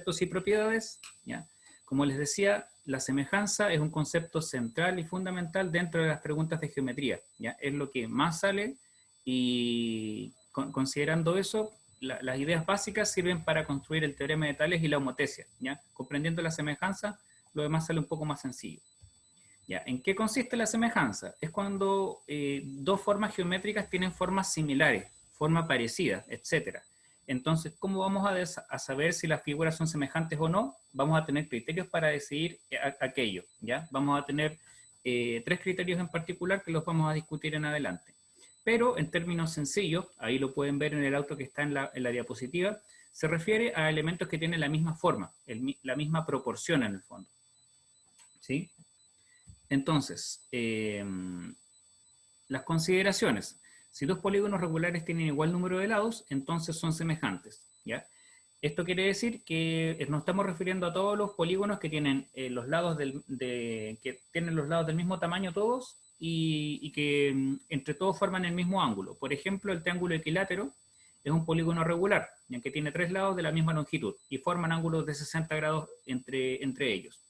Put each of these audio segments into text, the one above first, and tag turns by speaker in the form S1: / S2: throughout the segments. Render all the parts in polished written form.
S1: conceptos y propiedades, ¿ya? Como les decía, la semejanza es un concepto central y fundamental dentro de las preguntas de geometría, ¿ya? Es lo que más sale y considerando eso, las ideas básicas sirven para construir el teorema de Tales y la homotesia, ¿ya? Comprendiendo la semejanza, lo demás sale un poco más sencillo. ¿Ya? ¿En qué consiste la semejanza? Es cuando dos formas geométricas tienen formas similares, forma parecida, etc. Entonces, ¿cómo vamos a saber si las figuras son semejantes o no? Vamos a tener criterios para decidir aquello, ¿ya? Vamos a tener tres criterios en particular que los vamos a discutir en adelante. Pero en términos sencillos, ahí lo pueden ver en el auto que está en la diapositiva, se refiere a elementos que tienen la misma forma, la misma proporción en el fondo. ¿Sí? Entonces, las consideraciones. Si dos polígonos regulares tienen igual número de lados, entonces son semejantes, ¿ya? Esto quiere decir que nos estamos refiriendo a todos los polígonos que tienen los lados del mismo tamaño todos y que entre todos forman el mismo ángulo. Por ejemplo, el triángulo equilátero es un polígono regular, ya que tiene tres lados de la misma longitud y forman ángulos de 60 grados entre ellos.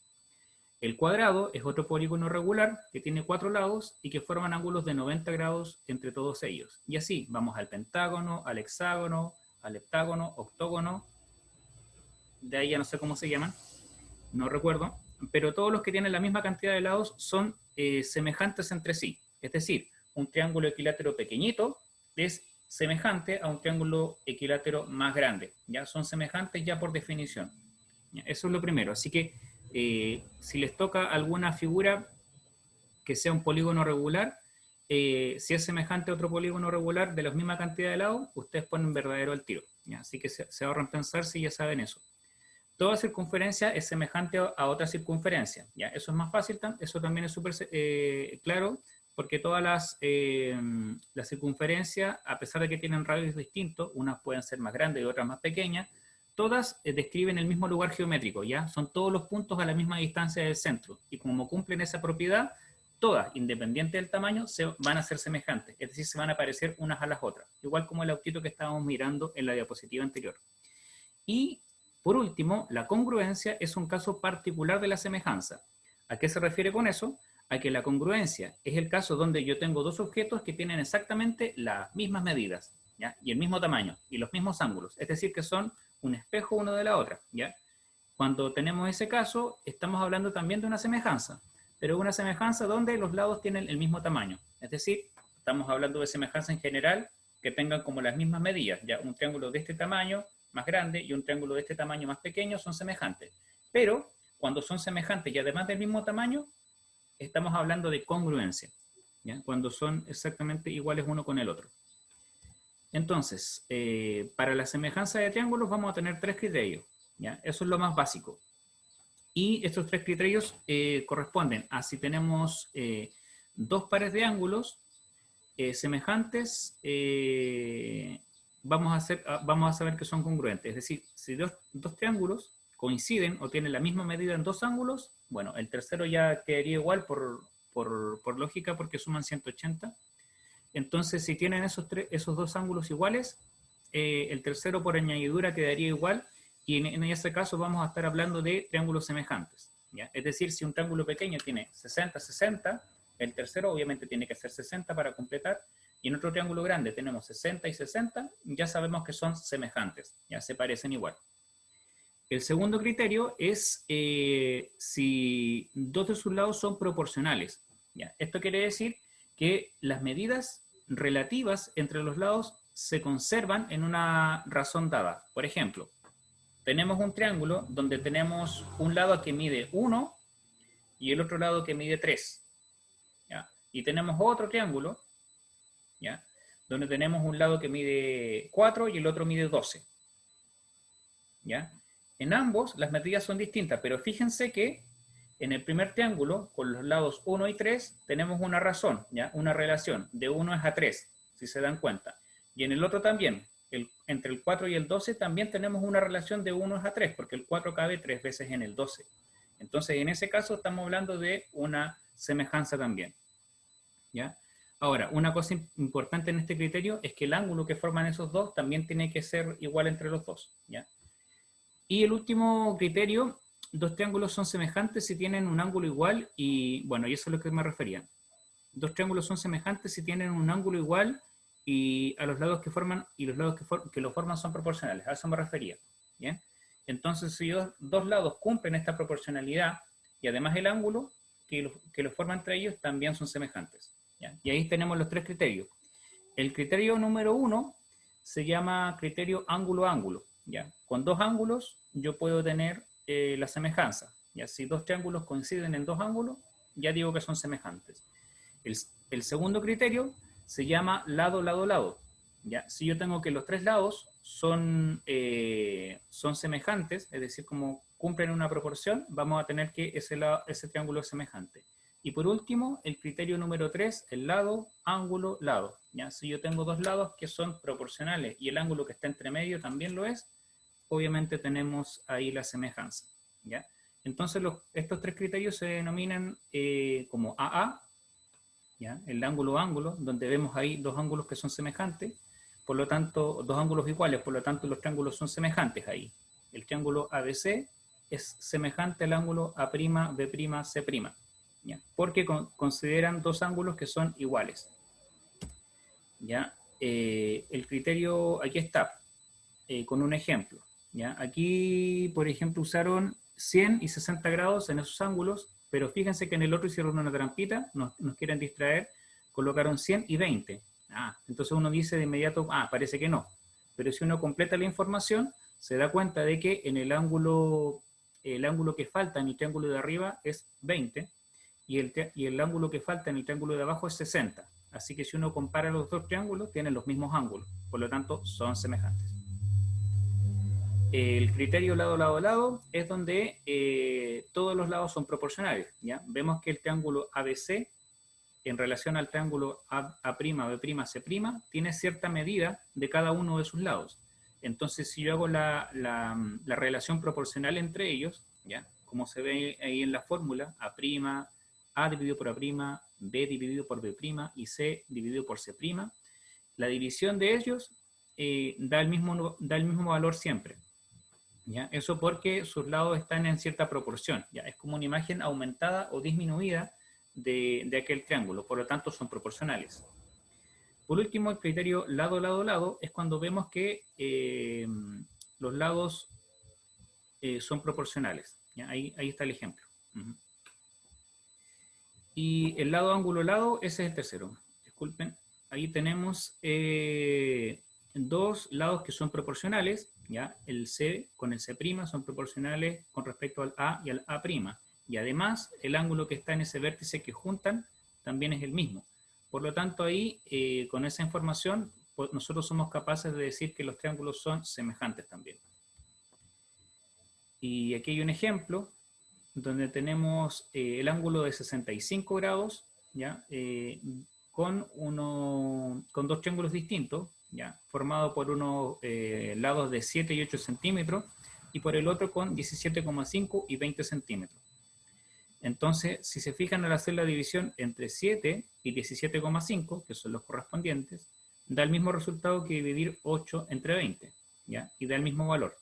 S1: El cuadrado es otro polígono regular que tiene cuatro lados y que forman ángulos de 90 grados entre todos ellos. Y así vamos al pentágono, al hexágono, al heptágono, octógono. De ahí ya no sé cómo se llaman, no recuerdo. Pero todos los que tienen la misma cantidad de lados son semejantes entre sí. Es decir, un triángulo equilátero pequeñito es semejante a un triángulo equilátero más grande. Ya son semejantes ya por definición. Eso es lo primero. Así que si les toca alguna figura que sea un polígono regular, si es semejante a otro polígono regular de la misma cantidad de lados, ustedes ponen verdadero al tiro, ¿ya? Así que se ahorran pensar si ya saben eso. Toda circunferencia es semejante a otra circunferencia, ¿ya? Eso es más fácil, eso también es súper claro, porque todas las circunferencias, a pesar de que tienen radios distintos, unas pueden ser más grandes y otras más pequeñas, todas describen el mismo lugar geométrico, ¿ya? Son todos los puntos a la misma distancia del centro, y como cumplen esa propiedad, todas, independiente del tamaño, van a ser semejantes, es decir, se van a parecer unas a las otras, igual como el autito que estábamos mirando en la diapositiva anterior. Y, por último, la congruencia es un caso particular de la semejanza. ¿A qué se refiere con eso? A que la congruencia es el caso donde yo tengo dos objetos que tienen exactamente las mismas medidas, ¿ya? Y el mismo tamaño, y los mismos ángulos, es decir, que son un espejo uno de la otra, ¿ya? Cuando tenemos ese caso, estamos hablando también de una semejanza, pero una semejanza donde los lados tienen el mismo tamaño, es decir, estamos hablando de semejanza en general que tengan como las mismas medidas, ya un triángulo de este tamaño más grande y un triángulo de este tamaño más pequeño son semejantes, pero cuando son semejantes y además del mismo tamaño, estamos hablando de congruencia, ¿ya? Cuando son exactamente iguales uno con el otro. Entonces, para la semejanza de triángulos vamos a tener tres criterios, ¿ya? Eso es lo más básico. Y estos tres criterios corresponden a si tenemos dos pares de ángulos semejantes, vamos a saber que son congruentes. Es decir, si dos triángulos coinciden o tienen la misma medida en dos ángulos, bueno, el tercero ya quedaría igual por lógica porque suman 180. Entonces, si tienen esos dos ángulos iguales, el tercero por añadidura quedaría igual y en ese caso vamos a estar hablando de triángulos semejantes, ¿ya? Es decir, si un triángulo pequeño tiene 60, 60, el tercero obviamente tiene que ser 60 para completar, y en otro triángulo grande tenemos 60 y 60, ya sabemos que son semejantes, ya se parecen igual. El segundo criterio es si dos de sus lados son proporcionales, ¿ya? Esto quiere decir que las medidas relativas entre los lados se conservan en una razón dada. Por ejemplo, tenemos un triángulo donde tenemos un lado que mide 1 y el otro lado que mide 3. ¿Ya? Y tenemos otro triángulo, ¿ya? Donde tenemos un lado que mide 4 y el otro mide 12. ¿Ya? En ambos las medidas son distintas, pero fíjense que en el primer triángulo, con los lados 1 y 3, tenemos una razón, ¿ya? Una relación, de 1 es a 3, si se dan cuenta. Y en el otro también, entre el 4 y el 12, también tenemos una relación de 1 es a 3, porque el 4 cabe 3 veces en el 12. Entonces, en ese caso, estamos hablando de una semejanza también, ¿ya? Ahora, una cosa importante en este criterio es que el ángulo que forman esos dos también tiene que ser igual entre los dos, ¿ya? Y el último criterio, dos triángulos son semejantes si tienen un ángulo igual y, bueno, y eso es lo que me refería. Dos triángulos son semejantes si tienen un ángulo igual y a los lados que forman, y los lados que lo forman son proporcionales. A eso me refería. ¿Bien? Entonces, si dos lados cumplen esta proporcionalidad y además el ángulo que lo forma entre ellos también son semejantes. ¿Ya? Y ahí tenemos los tres criterios. El criterio número 1 se llama criterio ángulo-ángulo. ¿Ya? Con dos ángulos yo puedo tener la semejanza. ¿Ya? Si dos triángulos coinciden en dos ángulos, ya digo que son semejantes. El segundo criterio se llama lado-lado-lado. ¿Ya? Si yo tengo que los tres lados son semejantes, es decir, como cumplen una proporción, vamos a tener que ese triángulo es semejante. Y por último, el criterio número 3, el lado, ángulo, lado. ¿Ya? Si yo tengo dos lados que son proporcionales y el ángulo que está entre medio también lo es, obviamente tenemos ahí la semejanza. ¿Ya? Entonces estos tres criterios se denominan como AA, ¿ya? El ángulo-ángulo, donde vemos ahí dos ángulos que son semejantes, por lo tanto, dos ángulos iguales, por lo tanto los triángulos son semejantes ahí. El triángulo ABC es semejante al ángulo A'B', C', ¿ya? Porque consideran dos ángulos que son iguales. ¿Ya? El criterio, aquí está, con un ejemplo. ¿Ya? Aquí, por ejemplo, usaron 100 y 60 grados en esos ángulos, pero fíjense que en el otro hicieron una trampita, nos quieren distraer, colocaron 100 y 20. Entonces uno dice de inmediato, parece que no. Pero si uno completa la información, se da cuenta de que en el ángulo que falta en el triángulo de arriba es 20 y el ángulo que falta en el triángulo de abajo es 60. Así que si uno compara los dos triángulos, tienen los mismos ángulos, por lo tanto son semejantes. El criterio lado-lado-lado es donde todos los lados son proporcionales. ¿Ya? Vemos que el triángulo ABC en relación al triángulo A'B', C', tiene cierta medida de cada uno de sus lados. Entonces, si yo hago la relación proporcional entre ellos, ¿ya? Como se ve ahí en la fórmula, A dividido por A', B dividido por B' y C dividido por C', la división de ellos da el mismo valor siempre. ¿Ya? Eso porque sus lados están en cierta proporción. ¿Ya? Es como una imagen aumentada o disminuida de aquel triángulo, por lo tanto son proporcionales. Por último, el criterio lado-lado-lado es cuando vemos que los lados son proporcionales. ¿Ya? Ahí está el ejemplo. Y el lado ángulo-lado, ese es el tercero. Disculpen, ahí tenemos dos lados que son proporcionales, ¿ya? El C con el C' son proporcionales con respecto al A y al A'. Y además, el ángulo que está en ese vértice que juntan también es el mismo. Por lo tanto, ahí, con esa información, pues, nosotros somos capaces de decir que los triángulos son semejantes también. Y aquí hay un ejemplo donde tenemos el ángulo de 65 grados, ¿ya? Con dos triángulos distintos, ¿ya? Formado por unos lados de 7 y 8 centímetros y por el otro con 17,5 y 20 centímetros. Entonces, si se fijan al hacer la división entre 7 y 17,5, que son los correspondientes, da el mismo resultado que dividir 8 entre 20, ¿ya? Y da el mismo valor.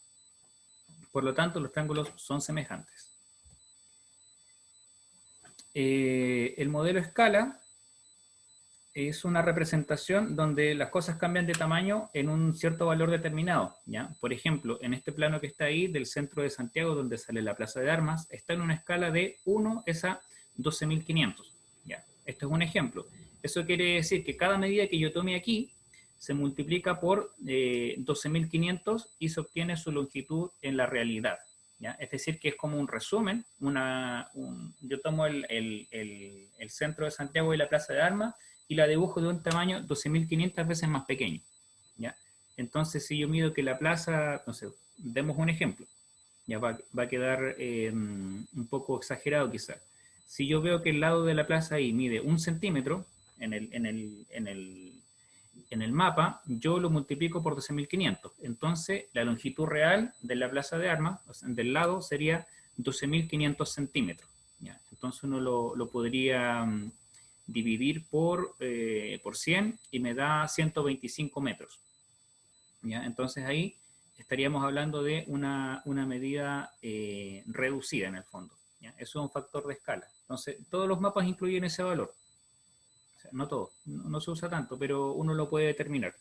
S1: Por lo tanto, los triángulos son semejantes. El modelo escala es una representación donde las cosas cambian de tamaño en un cierto valor determinado. ¿Ya? Por ejemplo, en este plano que está ahí del centro de Santiago, donde sale la Plaza de Armas, está en una escala de 1 es a 12.500. ¿Ya? Este es un ejemplo. Eso quiere decir que cada medida que yo tome aquí se multiplica por 12.500 y se obtiene su longitud en la realidad. ¿Ya? Es decir, que es como un resumen. Yo tomo el centro de Santiago y la Plaza de Armas y la dibujo de un tamaño 12.500 veces más pequeño. ¿Ya? Entonces, si yo mido que la plaza, no sé, demos un ejemplo, ya va a quedar un poco exagerado quizás. Si yo veo que el lado de la plaza ahí mide 1 centímetro en el mapa, yo lo multiplico por 12.500. Entonces, la longitud real de la Plaza de Armas, o sea, del lado, sería 12.500 centímetros. ¿Ya? Entonces, uno lo podría dividir por 100 y me da 125 metros. ¿Ya? Entonces, ahí estaríamos hablando de una medida reducida en el fondo, ¿ya? Eso es un factor de escala. Entonces, todos los mapas incluyen ese valor. O sea, no todos, no se usa tanto, pero uno lo puede determinar.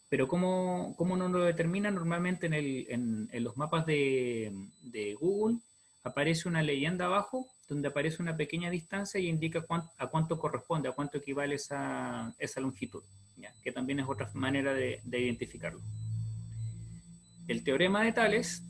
S1: Pero ¿cómo uno lo determina? Normalmente en los mapas de Google aparece una leyenda abajo donde aparece una pequeña distancia y indica a cuánto corresponde, a cuánto equivale esa longitud, ¿ya? Que también es otra manera de identificarlo. El teorema de Tales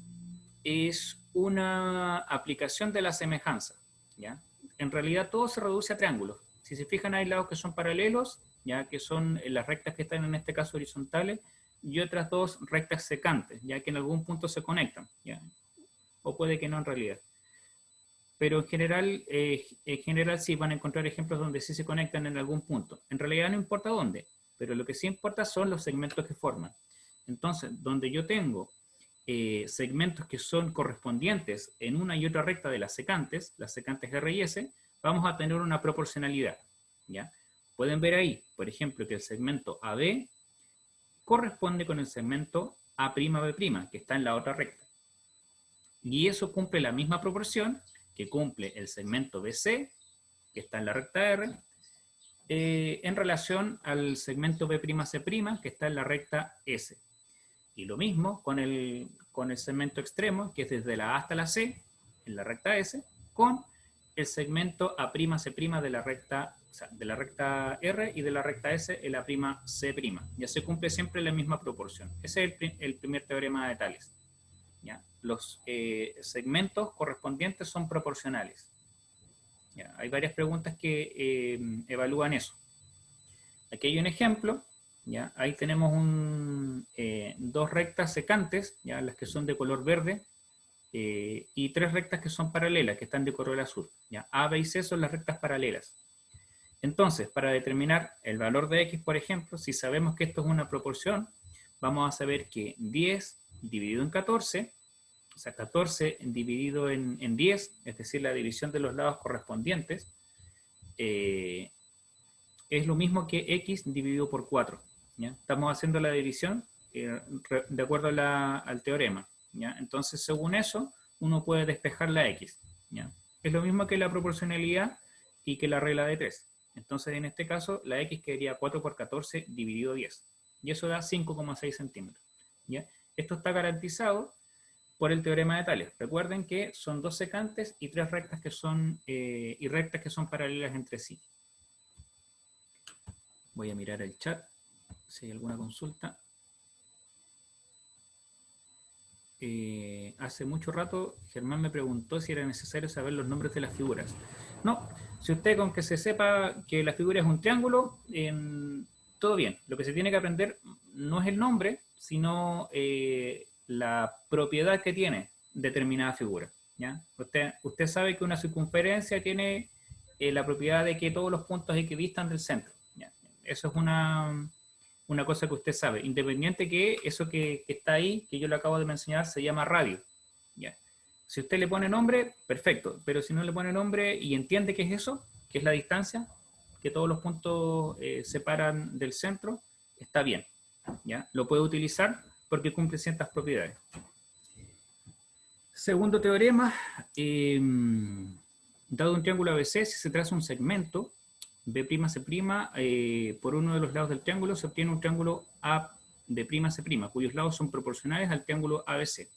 S1: es una aplicación de la semejanza, ¿ya? En realidad todo se reduce a triángulos. Si se fijan, hay lados que son paralelos, ya que son las rectas que están en este caso horizontales, y otras dos rectas secantes, ya que en algún punto se conectan, ¿ya? O puede que no en realidad. Pero en general sí van a encontrar ejemplos donde sí se conectan en algún punto. En realidad no importa dónde, pero lo que sí importa son los segmentos que forman. Entonces, donde yo tengo segmentos que son correspondientes en una y otra recta de las secantes R y S, vamos a tener una proporcionalidad, ¿ya? Pueden ver ahí, por ejemplo, que el segmento AB corresponde con el segmento A'B', que está en la otra recta. Y eso cumple la misma proporción que cumple el segmento BC, que está en la recta R, en relación al segmento B'C', que está en la recta S. Y lo mismo con el segmento extremo, que es desde la A hasta la C, en la recta S, con el segmento A'C' de la recta, o sea, de la recta R y de la recta S en la prima C'. Ya se cumple siempre la misma proporción. Ese es el primer teorema de Tales, ¿ya? Los segmentos correspondientes son proporcionales. ¿Ya? Hay varias preguntas que evalúan eso. Aquí hay un ejemplo. ¿Ya? Ahí tenemos dos rectas secantes, ¿ya? Las que son de color verde, y tres rectas que son paralelas, que están de color azul. ¿Ya? A, B y C son las rectas paralelas. Entonces, para determinar el valor de X, por ejemplo, si sabemos que esto es una proporción, vamos a saber que 10 dividido en 14, o sea, 14 dividido en 10, es decir, la división de los lados correspondientes, es lo mismo que X dividido por 4. ¿Ya? Estamos haciendo la división de acuerdo al teorema, ¿ya? Entonces, según eso, uno puede despejar la X, ¿ya? Es lo mismo que la proporcionalidad y que la regla de 3. Entonces, en este caso, la X quedaría 4 por 14 dividido 10. Y eso da 5,6 centímetros. ¿Ya? Esto está garantizado por el teorema de Tales. Recuerden que son dos secantes y tres rectas que son, paralelas entre sí. Voy a mirar el chat si hay alguna consulta. Hace mucho rato Germán me preguntó si era necesario saber los nombres de las figuras. No, si usted con que se sepa que la figura es un triángulo, todo bien. Lo que se tiene que aprender no es el nombre, sino la propiedad que tiene determinada figura, ¿ya? Usted sabe que una circunferencia tiene la propiedad de que todos los puntos equidistan del centro, ¿ya? Eso es una cosa que usted sabe, independiente que eso que está ahí, que yo le acabo de mencionar, se llama radio, ¿ya? Si usted le pone nombre, perfecto, pero si no le pone nombre y entiende qué es eso, que es la distancia, que todos los puntos separan del centro, está bien, ¿ya? Lo puede utilizar porque cumple ciertas propiedades. Segundo teorema, dado un triángulo ABC, si se traza un segmento B'C', por uno de los lados del triángulo se obtiene un triángulo AB'C', cuyos lados son proporcionales al triángulo ABC.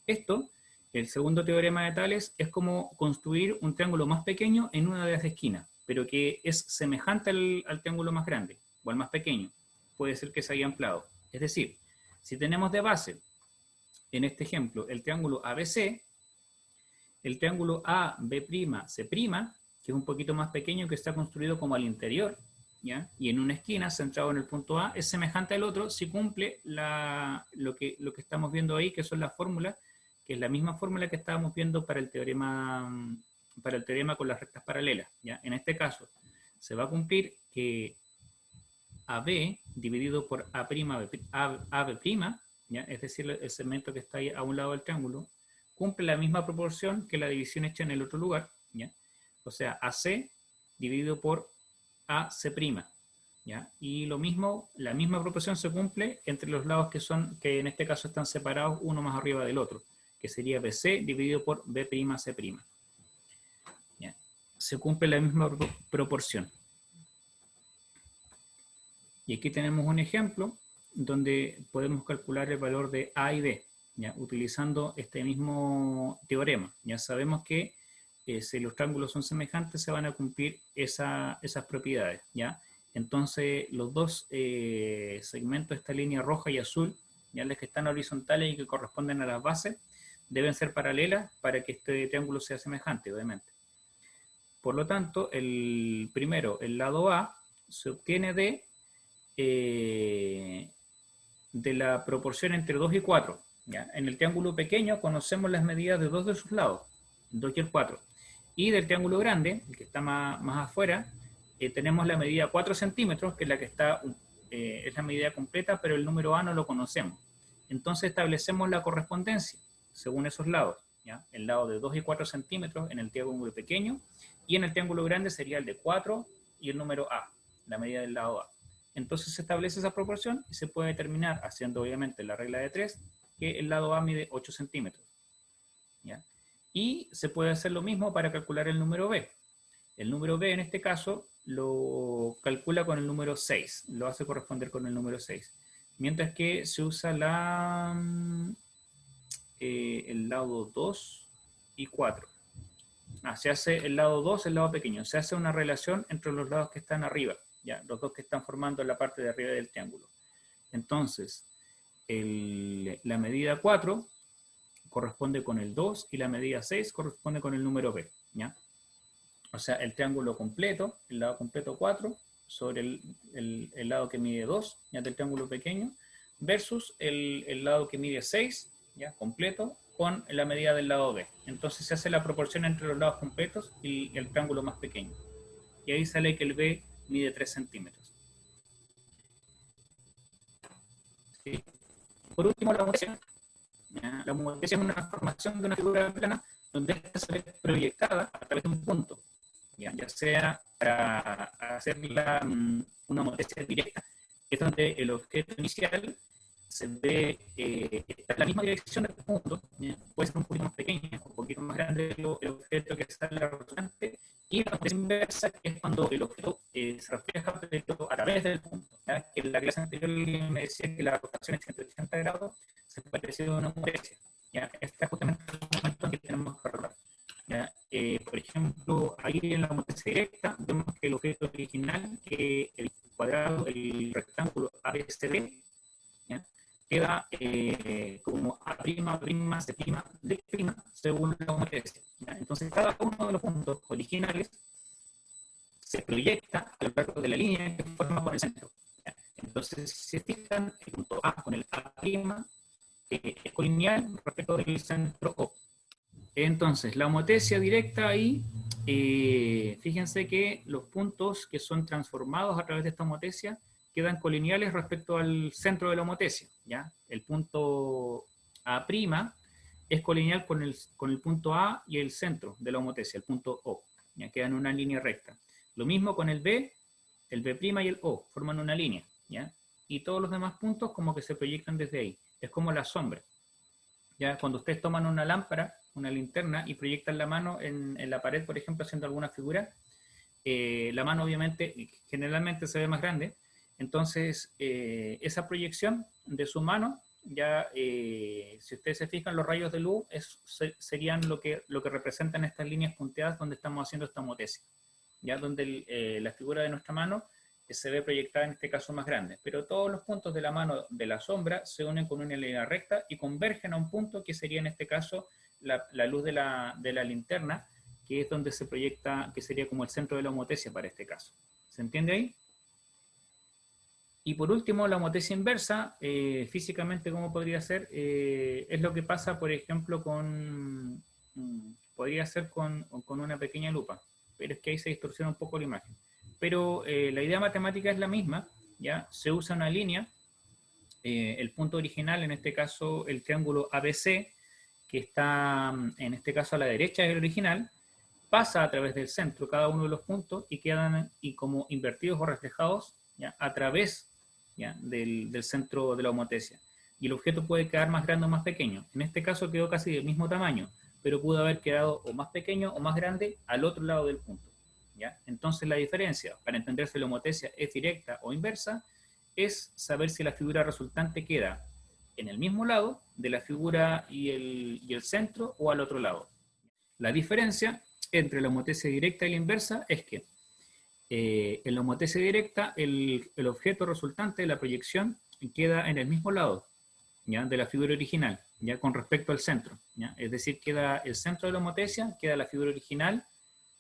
S1: Esto, el segundo teorema de Tales, es como construir un triángulo más pequeño en una de las esquinas, pero que es semejante al triángulo más grande, o al más pequeño. Puede ser que se haya ampliado. Es decir, si tenemos de base, en este ejemplo, el triángulo ABC, el triángulo AB'C', que es un poquito más pequeño, que está construido como al interior, ¿ya? Y en una esquina, centrado en el punto A, es semejante al otro si cumple lo que estamos viendo ahí, que son las fórmulas, que es la misma fórmula que estábamos viendo para el teorema con las rectas paralelas, ¿ya? En este caso, se va a cumplir que AB dividido por AB', ¿ya? Es decir, el segmento que está ahí a un lado del triángulo, cumple la misma proporción que la división hecha en el otro lugar, ¿ya? O sea, AC dividido por AC', ¿ya? Y lo mismo, la misma proporción se cumple entre los lados que en este caso están separados uno más arriba del otro, que sería BC dividido por B'C'. ¿Ya? Se cumple la misma proporción. Y aquí tenemos un ejemplo donde podemos calcular el valor de A y B, ¿ya? Utilizando este mismo teorema. Ya sabemos que si los triángulos son semejantes se van a cumplir esas propiedades, ¿ya? Entonces los dos segmentos de esta línea roja y azul, ya las que están horizontales y que corresponden a las bases, deben ser paralelas para que este triángulo sea semejante, obviamente. Por lo tanto, el lado A, se obtiene de la proporción entre 2 y 4. ¿Ya? En el triángulo pequeño conocemos las medidas de dos de sus lados, el 2 y el 4. Y del triángulo grande, el que está más afuera, tenemos la medida 4 centímetros, que es la que está, es la medida completa, pero el número A no lo conocemos. Entonces establecemos la correspondencia según esos lados. ¿Ya? El lado de 2 y 4 centímetros en el triángulo pequeño, y en el triángulo grande sería el de 4 y el número A, la medida del lado A. Entonces se establece esa proporción y se puede determinar, haciendo obviamente la regla de 3, que el lado A mide 8 centímetros. ¿Ya? Y se puede hacer lo mismo para calcular el número B. El número B en este caso lo calcula con el número 6, lo hace corresponder con el número 6. Mientras que se usa el lado 2 y 4. Se hace el lado 2, el lado pequeño. Se hace una relación entre los lados que están arriba, ¿ya? Los dos que están formando la parte de arriba del triángulo. Entonces, la medida 4 corresponde con el 2 y la medida 6 corresponde con el número B, ¿ya? O sea, el triángulo completo, el lado completo 4, sobre el lado que mide 2, ya del triángulo pequeño, versus el lado que mide 6, ya completo, con la medida del lado B. Entonces se hace la proporción entre los lados completos y el triángulo más pequeño. Y ahí sale que el B mide 3 centímetros. ¿Sí? Por último, la homotesia. La homotesia es una transformación de una figura plana donde esta se ve proyectada a través de un punto. Ya sea para hacer una homotesia directa, que es donde el objeto inicial se ve está en la misma dirección del punto, puede ser un poquito más pequeño, un poquito más grande el objeto que sale resultante, y la homotesia inversa, que es cuando el objeto se refleja a través del punto. ¿Ya? Que en la clase anterior me decía que la rotación es 180 grados, se parece a una homotesia. ¿Ya? Este es justamente el momento que tenemos que arreglar. Por ejemplo, ahí en la homotesia directa vemos que el objeto original, que el cuadrado, el rectángulo ABCD, ¿ya? Queda como A', C', D', según la homotesia. Entonces, cada uno de los puntos originales se proyecta a lo largo de la línea que forma con el centro. ¿Ya? Entonces, si se fijan, el punto A con el A' es colineal respecto del centro O. Entonces, la homotesia directa ahí, fíjense que los puntos que son transformados a través de esta homotesia quedan colineales respecto al centro de la homotesia, ¿ya? El punto A' es colineal con el punto A y el centro de la homotesia, el punto O, ¿ya? Quedan en una línea recta. Lo mismo con el B' y el O, forman una línea, ¿ya? Y todos los demás puntos como que se proyectan desde ahí. Es como la sombra. Ya cuando ustedes toman una lámpara, una linterna, y proyectan la mano en la pared, por ejemplo, haciendo alguna figura, la mano obviamente, generalmente se ve más grande, entonces esa proyección de su mano, ya si ustedes se fijan, los rayos de luz serían lo que representan estas líneas punteadas donde estamos haciendo esta homotesia, ya donde la figura de nuestra mano se ve proyectada en este caso más grande, pero todos los puntos de la mano de la sombra se unen con una línea recta y convergen a un punto que sería en este caso la luz de la linterna, que es donde se proyecta, que sería como el centro de la homotesia para este caso. ¿Se entiende ahí? Y por último, la homotesia inversa, físicamente, ¿cómo podría ser? Es lo que pasa, por ejemplo, podría ser con una pequeña lupa, pero es que ahí se distorsiona un poco la imagen. Pero la idea matemática es la misma, ¿ya? Se usa una línea, el punto original, en este caso el triángulo ABC, que está en este caso a la derecha del original, pasa a través del centro cada uno de los puntos y quedan como invertidos o reflejados ¿ya? A través, ¿ya? Del centro de la homotesia. Y el objeto puede quedar más grande o más pequeño. En este caso quedó casi del mismo tamaño, pero pudo haber quedado o más pequeño o más grande al otro lado del punto, ¿ya? Entonces la diferencia, para entender si la homotesia es directa o inversa, es saber si la figura resultante queda en el mismo lado de la figura y el centro o al otro lado. La diferencia entre la homotesia directa y la inversa es que en la homotesia directa el objeto resultante, la proyección, queda en el mismo lado, ¿ya? De la figura original, ya con respecto al centro, ¿ya? Es decir, queda el centro de la homotesia, queda la figura original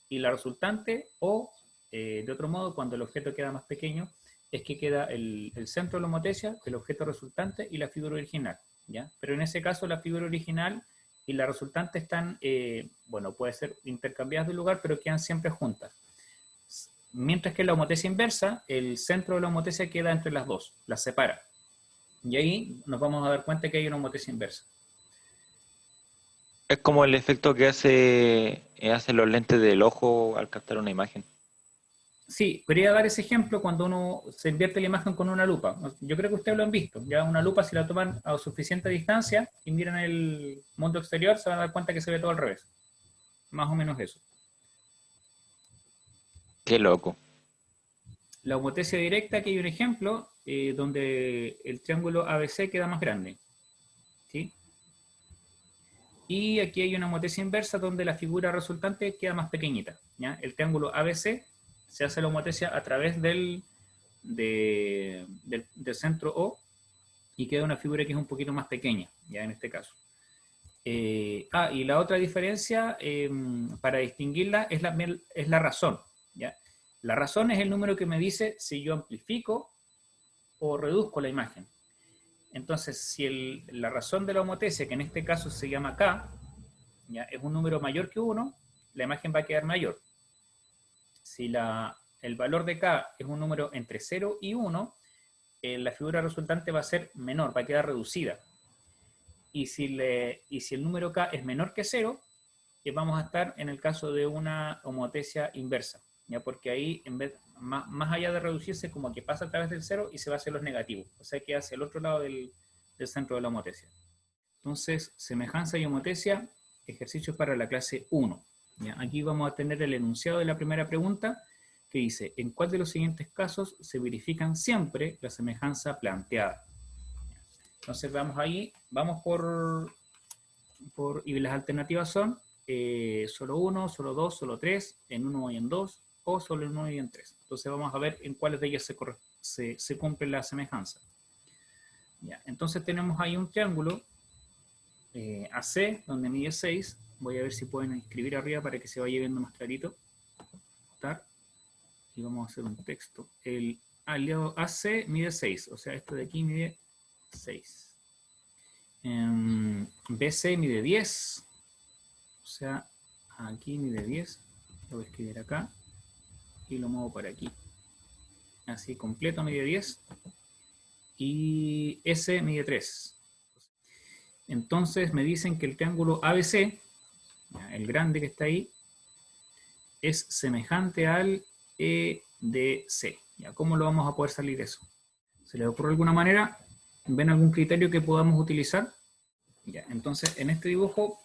S1: y la resultante, o de otro modo, cuando el objeto queda más pequeño, es que queda el centro de la homotesia, el objeto resultante y la figura original, ¿ya? Pero en ese caso la figura original y la resultante están, bueno, puede ser intercambiadas de lugar, pero quedan siempre juntas. Mientras que en la homotesia inversa, el centro de la homotesia queda entre las dos, las separa. Y ahí nos vamos a dar cuenta que hay una homotesia inversa.
S2: Es como el efecto que hacen los lentes del ojo al captar una imagen.
S1: Sí, quería dar ese ejemplo cuando uno se invierte la imagen con una lupa. Yo creo que ustedes lo han visto. Ya una lupa, si la toman a suficiente distancia y miran el mundo exterior, se van a dar cuenta que se ve todo al revés. Más o menos eso.
S2: Qué loco.
S1: La homotesia directa, aquí hay un ejemplo donde el triángulo ABC queda más grande, ¿sí? Y aquí hay una homotesia inversa donde la figura resultante queda más pequeñita, ¿ya? El triángulo ABC se hace la homotesia a través del centro O y queda una figura que es un poquito más pequeña, ya en este caso. Y la otra diferencia para distinguirla es la razón, ¿ya? La razón es el número que me dice si yo amplifico o reduzco la imagen. Entonces, si la razón de la homotesia, que en este caso se llama K, ¿ya? Es un número mayor que 1, la imagen va a quedar mayor. Si el valor de K es un número entre 0 y 1, la figura resultante va a ser menor, va a quedar reducida. Y si el número K es menor que 0, vamos a estar en el caso de una homotesia inversa, ¿ya? Porque ahí, más allá de reducirse, como que pasa a través del 0 y se va hacia los negativos, o sea que hacia el otro lado del centro de la homotesia. Entonces, semejanza y homotesia, ejercicios para la clase 1. ¿Ya? Aquí vamos a tener el enunciado de la primera pregunta, que dice, ¿en cuál de los siguientes casos se verifican siempre la semejanza planteada? Entonces vamos ahí, vamos y las alternativas son solo 1, solo 2, solo 3, en 1 y en 2, o solo en 1 y en 3. Entonces vamos a ver en cuáles de ellas se cumple la semejanza. Ya, entonces tenemos ahí un triángulo AC, donde mide 6. Voy a ver si pueden escribir arriba para que se vaya viendo más clarito. Y vamos a hacer un texto. El aliado AC mide 6, o sea, esto de aquí mide 6. BC mide 10, o sea, aquí mide 10. Lo voy a escribir acá y lo muevo para aquí. Así, completo mide 10. Y S mide 3. Entonces me dicen que el triángulo ABC, el grande que está ahí, es semejante al EDC. ¿Ya? ¿Cómo lo vamos a poder salir de eso? ¿Se les ocurre alguna manera? ¿Ven algún criterio que podamos utilizar? Ya, entonces, en este dibujo,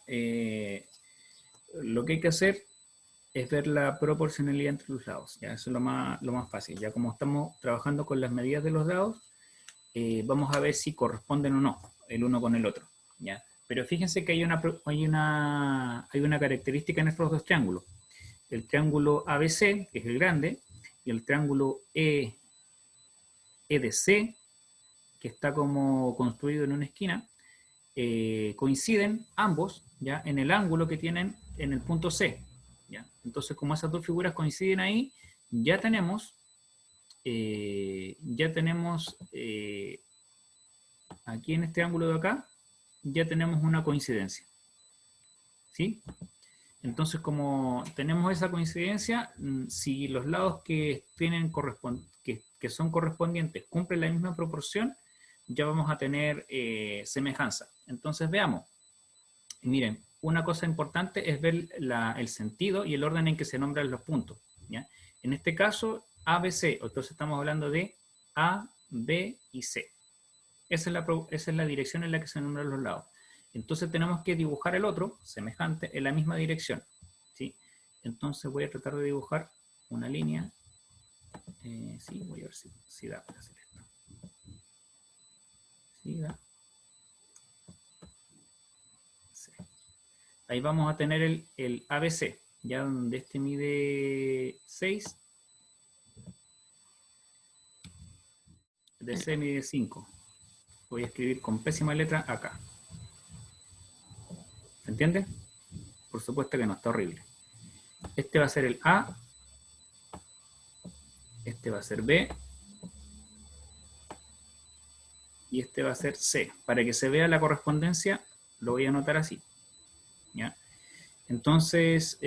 S1: lo que hay que hacer es ver la proporcionalidad entre los lados. ¿Ya? Eso es lo más fácil. Ya como estamos trabajando con las medidas de los lados, vamos a ver si corresponden o no el uno con el otro. ¿Ya? Pero fíjense que hay una característica en estos dos triángulos. El triángulo ABC, que es el grande, y el triángulo EDC, que está como construido en una esquina, coinciden ambos, ¿ya? En el ángulo que tienen en el punto C. ¿Ya? Entonces, como esas dos figuras coinciden ahí, ya tenemos aquí en este ángulo de acá, ya tenemos una coincidencia. ¿Sí? Entonces, como tenemos esa coincidencia, si los lados que son correspondientes cumplen la misma proporción, ya vamos a tener semejanza. Entonces, veamos. Miren, una cosa importante es ver el sentido y el orden en que se nombran los puntos, ¿ya? En este caso, ABC, entonces estamos hablando de A, B y C. Esa es la dirección en la que se nombran los lados. Entonces tenemos que dibujar el otro, semejante, en la misma dirección, ¿sí? Entonces voy a tratar de dibujar una línea. Sí, voy a ver si da para hacer esto. Sí, da. Sí. Ahí vamos a tener el ABC, ya donde este mide 6, DC mide 5. Voy a escribir con pésima letra acá. ¿Se entiende? Por supuesto que no, está horrible. Este va a ser el A, este va a ser B, y este va a ser C. Para que se vea la correspondencia, lo voy a anotar así, ¿ya? Entonces,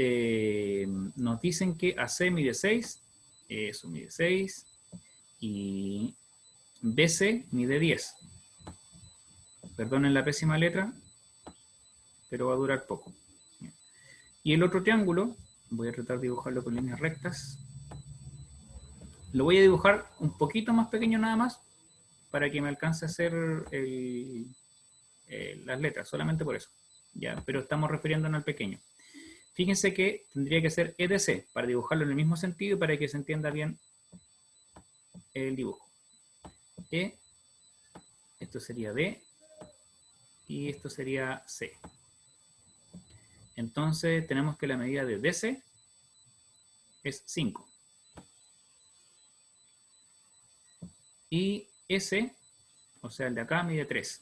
S1: nos dicen que AC mide 6, eso mide 6, y BC mide 10. Perdonen la pésima letra, pero va a durar poco. Y el otro triángulo, voy a tratar de dibujarlo con líneas rectas. Lo voy a dibujar un poquito más pequeño nada más, para que me alcance a hacer las letras, solamente por eso. ¿Ya? Pero estamos refiriéndonos al pequeño. Fíjense que tendría que ser EDC, para dibujarlo en el mismo sentido y para que se entienda bien el dibujo. E, esto sería B, y esto sería C. Entonces tenemos que la medida de DC es 5. Y S, o sea el de acá, mide 3.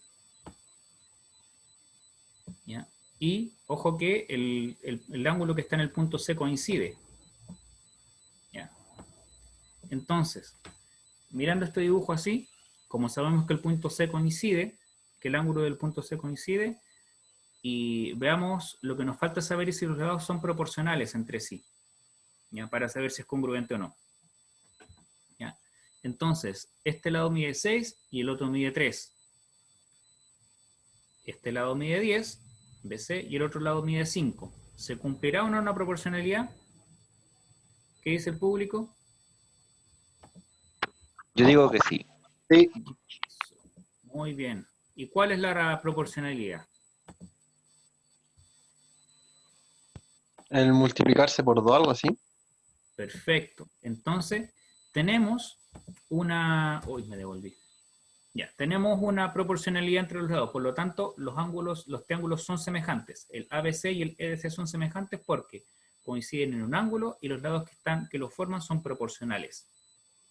S1: ¿Ya? Y ojo que el ángulo que está en el punto C coincide. ¿Ya? Entonces, mirando este dibujo así, como sabemos que el punto C coincide, que el ángulo del punto C coincide, y veamos, lo que nos falta saber es si los lados son proporcionales entre sí, ¿ya? Para saber si es congruente o no. ¿Ya? Entonces, este lado mide 6 y el otro mide 3. Este lado mide 10, BC, y el otro lado mide 5. ¿Se cumplirá o no una proporcionalidad? ¿Qué dice el público?
S2: Yo digo que sí.
S3: Sí.
S1: Muy bien. ¿Y cuál es la proporcionalidad?
S3: El multiplicarse por 2, algo así.
S1: Perfecto. Entonces, tenemos una... Uy, me devolví. Ya, tenemos una proporcionalidad entre los lados. Por lo tanto, los triángulos son semejantes. El ABC y el EDC son semejantes porque coinciden en un ángulo y los lados que los forman son proporcionales.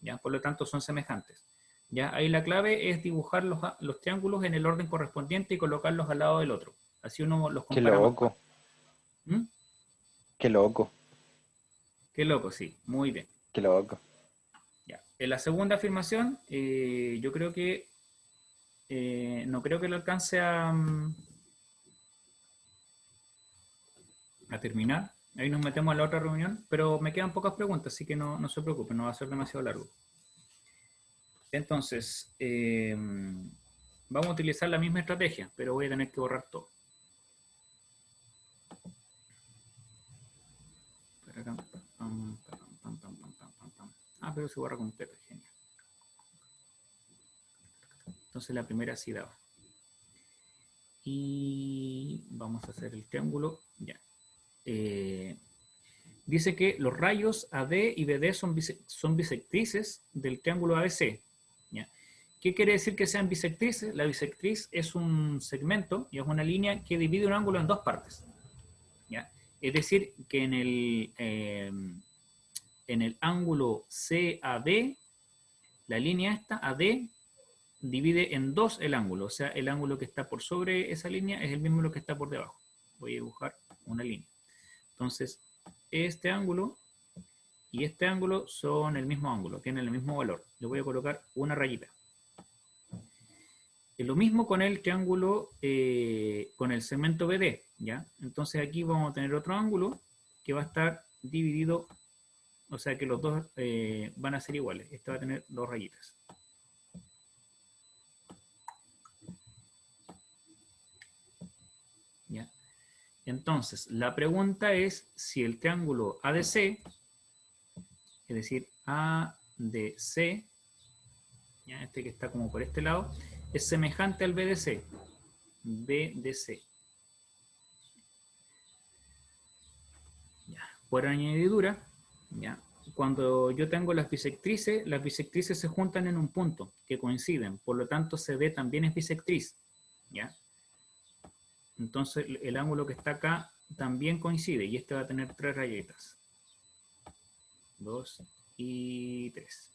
S1: ¿Ya? Por lo tanto, son semejantes. ¿Ya? Ahí la clave es dibujar los triángulos en el orden correspondiente y colocarlos al lado del otro. Así uno los
S2: Qué
S1: compara más
S2: loco.
S1: fácil. ¿Mm?
S2: Qué loco.
S1: Qué loco, sí. Muy bien.
S2: Qué loco.
S1: Ya. En la segunda afirmación, yo creo que no creo que lo alcance a terminar. Ahí nos metemos a la otra reunión, pero me quedan pocas preguntas, así que no se preocupen, no va a ser demasiado largo. Entonces, vamos a utilizar la misma estrategia, pero voy a tener que borrar todo. Pero se borra completo, genial. Entonces la primera sí daba. Y vamos a hacer el triángulo. Ya. Dice que los rayos AD y BD son bisectrices del triángulo ABC. ¿Ya? ¿Qué quiere decir que sean bisectrices? La bisectriz es un segmento y es una línea que divide un ángulo en dos partes. ¿Ya? Es decir, que en el ángulo CAD, la línea esta, AD, divide en dos el ángulo. O sea, el ángulo que está por sobre esa línea es el mismo que está por debajo. Voy a dibujar una línea. Entonces, este ángulo y este ángulo son el mismo ángulo, tienen el mismo valor. Le voy a colocar una rayita. Es lo mismo con el triángulo, con el segmento BD, ¿ya? Entonces aquí vamos a tener otro ángulo que va a estar dividido, o sea que los dos van a ser iguales. Este va a tener dos rayitas. ¿Ya? Entonces, la pregunta es si el triángulo ADC, es decir, ADC, ¿ya? Este que está como por este lado, es semejante al BDC. BDC. Ya. Por añadidura, ¿ya? Cuando yo tengo las bisectrices se juntan en un punto, que coinciden. Por lo tanto, CD también es bisectriz. ¿Ya? Entonces, el ángulo que está acá también coincide. Y este va a tener 3 rayitas. 2 y 3.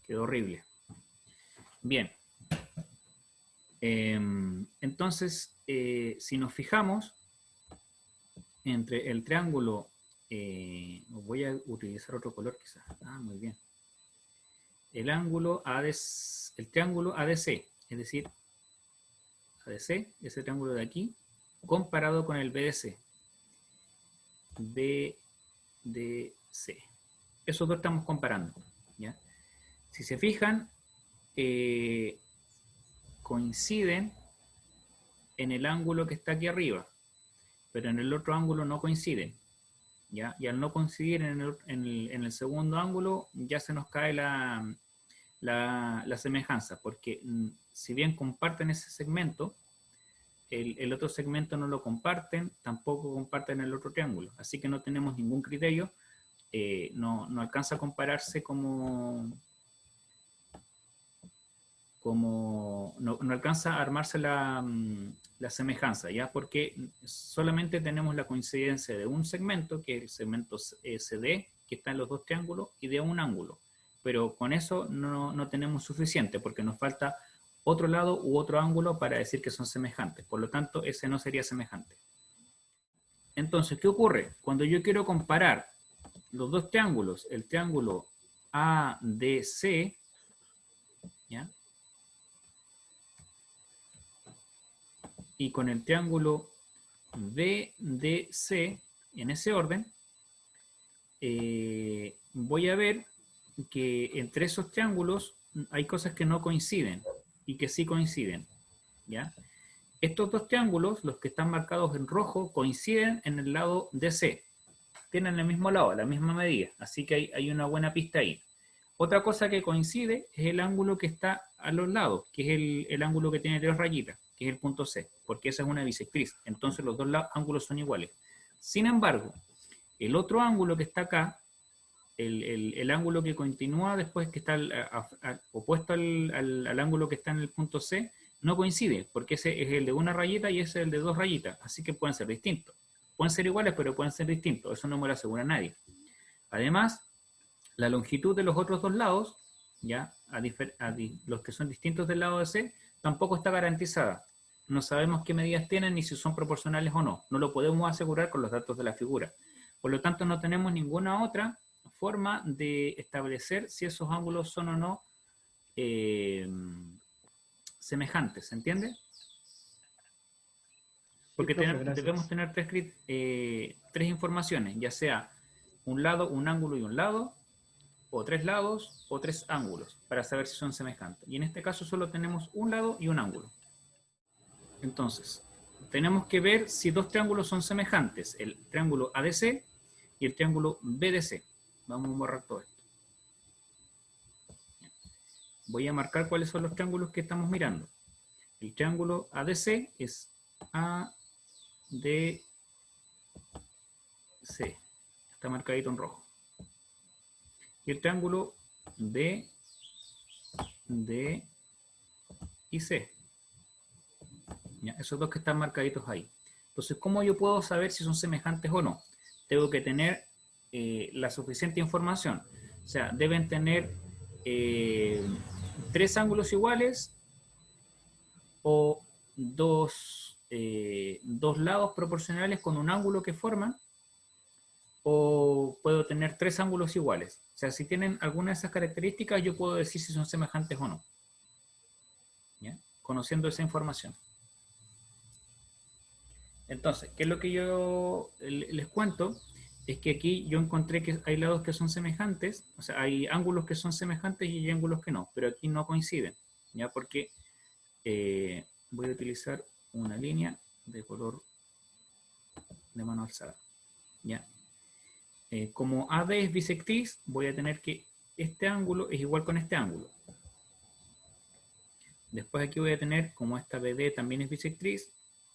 S1: Quedó horrible. Bien. Entonces, si nos fijamos entre el triángulo, voy a utilizar otro color quizás. Ah, muy bien. El triángulo ADC, es decir, ADC, ese triángulo de aquí, comparado con el BDC. BDC. Esos dos estamos comparando, ¿ya? Si se fijan, coinciden en el ángulo que está aquí arriba, pero en el otro ángulo no coinciden, ¿ya? Y al no coincidir en el segundo ángulo, ya se nos cae la semejanza, porque si bien comparten ese segmento, el otro segmento no lo comparten, tampoco comparten el otro triángulo, así que no tenemos ningún criterio, no alcanza a compararse no alcanza a armarse la semejanza, ¿ya? Porque solamente tenemos la coincidencia de un segmento, que es el segmento CD, que está en los dos triángulos, y de un ángulo. Pero con eso no tenemos suficiente, porque nos falta otro lado u otro ángulo para decir que son semejantes. Por lo tanto, ese no sería semejante. Entonces, ¿qué ocurre? Cuando yo quiero comparar los dos triángulos, el triángulo ADC, ¿ya? Y con el triángulo BDC, en ese orden, voy a ver que entre esos triángulos hay cosas que no coinciden y que sí coinciden, ¿ya? Estos dos triángulos, los que están marcados en rojo, coinciden en el lado DC. Tienen el mismo lado, la misma medida, así que hay una buena pista ahí. Otra cosa que coincide es el ángulo que está a los lados, que es el ángulo que tiene 3 rayitas, que es el punto C, porque esa es una bisectriz. Entonces los dos ángulos son iguales. Sin embargo, el otro ángulo que está acá, el ángulo que continúa después, que está opuesto al ángulo que está en el punto C, no coincide, porque ese es el de una rayita y ese es el de 2 rayitas, así que pueden ser distintos. Pueden ser iguales, pero pueden ser distintos, eso no me lo asegura nadie. Además, la longitud de los otros dos lados, ya los que son distintos del lado de C, tampoco está garantizada. No sabemos qué medidas tienen ni si son proporcionales o no. No lo podemos asegurar con los datos de la figura. Por lo tanto, no tenemos ninguna otra forma de establecer si esos ángulos son o no semejantes. ¿Se entiende? Porque
S4: Sí, profe,
S1: debemos tener tres informaciones, ya sea un lado, un ángulo y un lado, o 3 lados, o 3 ángulos, para saber si son semejantes. Y en este caso solo tenemos un lado y un ángulo. Entonces, tenemos que ver si dos triángulos son semejantes, el triángulo ADC y el triángulo BDC. Vamos a borrar todo esto. Voy a marcar cuáles son los triángulos que estamos mirando. El triángulo ADC es ADC. Está marcadito en rojo. Y el triángulo B, D y C. ¿Ya? Esos dos que están marcaditos ahí. Entonces, ¿cómo yo puedo saber si son semejantes o no? Tengo que tener la suficiente información. O sea, deben tener 3 ángulos iguales o dos lados proporcionales con un ángulo que forman, o puedo tener 3 ángulos iguales. O sea, si tienen alguna de esas características, yo puedo decir si son semejantes o no. ¿Ya? Conociendo esa información. Entonces, ¿qué es lo que yo les cuento? Es que aquí yo encontré que hay lados que son semejantes, o sea, hay ángulos que son semejantes y hay ángulos que no, pero aquí no coinciden, ¿ya? Porque voy a utilizar una línea de color de mano alzada, ¿ya? como AD es bisectriz, voy a tener que este ángulo es igual con este ángulo. Después aquí voy a tener, como esta BD también es bisectriz,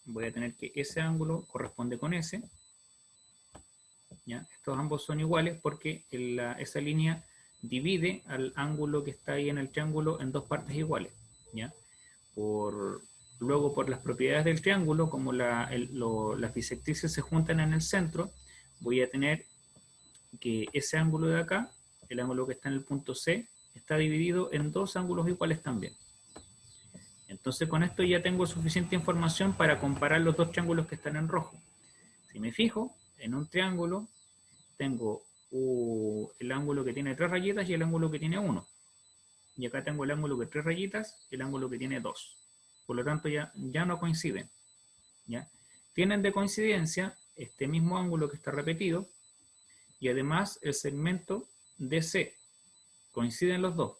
S1: voy a tener que ese ángulo corresponde con ese. ¿Ya? Estos ambos son iguales porque esa línea divide al ángulo que está ahí en el triángulo en dos partes iguales. ¿Ya? Luego, por las propiedades del triángulo, como las bisectrices se juntan en el centro, voy a tener que ese ángulo de acá, el ángulo que está en el punto C, está dividido en dos ángulos iguales también. Entonces con esto ya tengo suficiente información para comparar los dos triángulos que están en rojo. Si me fijo, en un triángulo tengo el ángulo que tiene 3 rayitas y el ángulo que tiene 1. Y acá tengo el ángulo que 3 rayitas y el ángulo que tiene 2. Por lo tanto ya no coinciden. ¿Ya? Tienen de coincidencia este mismo ángulo que está repetido y además el segmento DC. Coinciden los dos.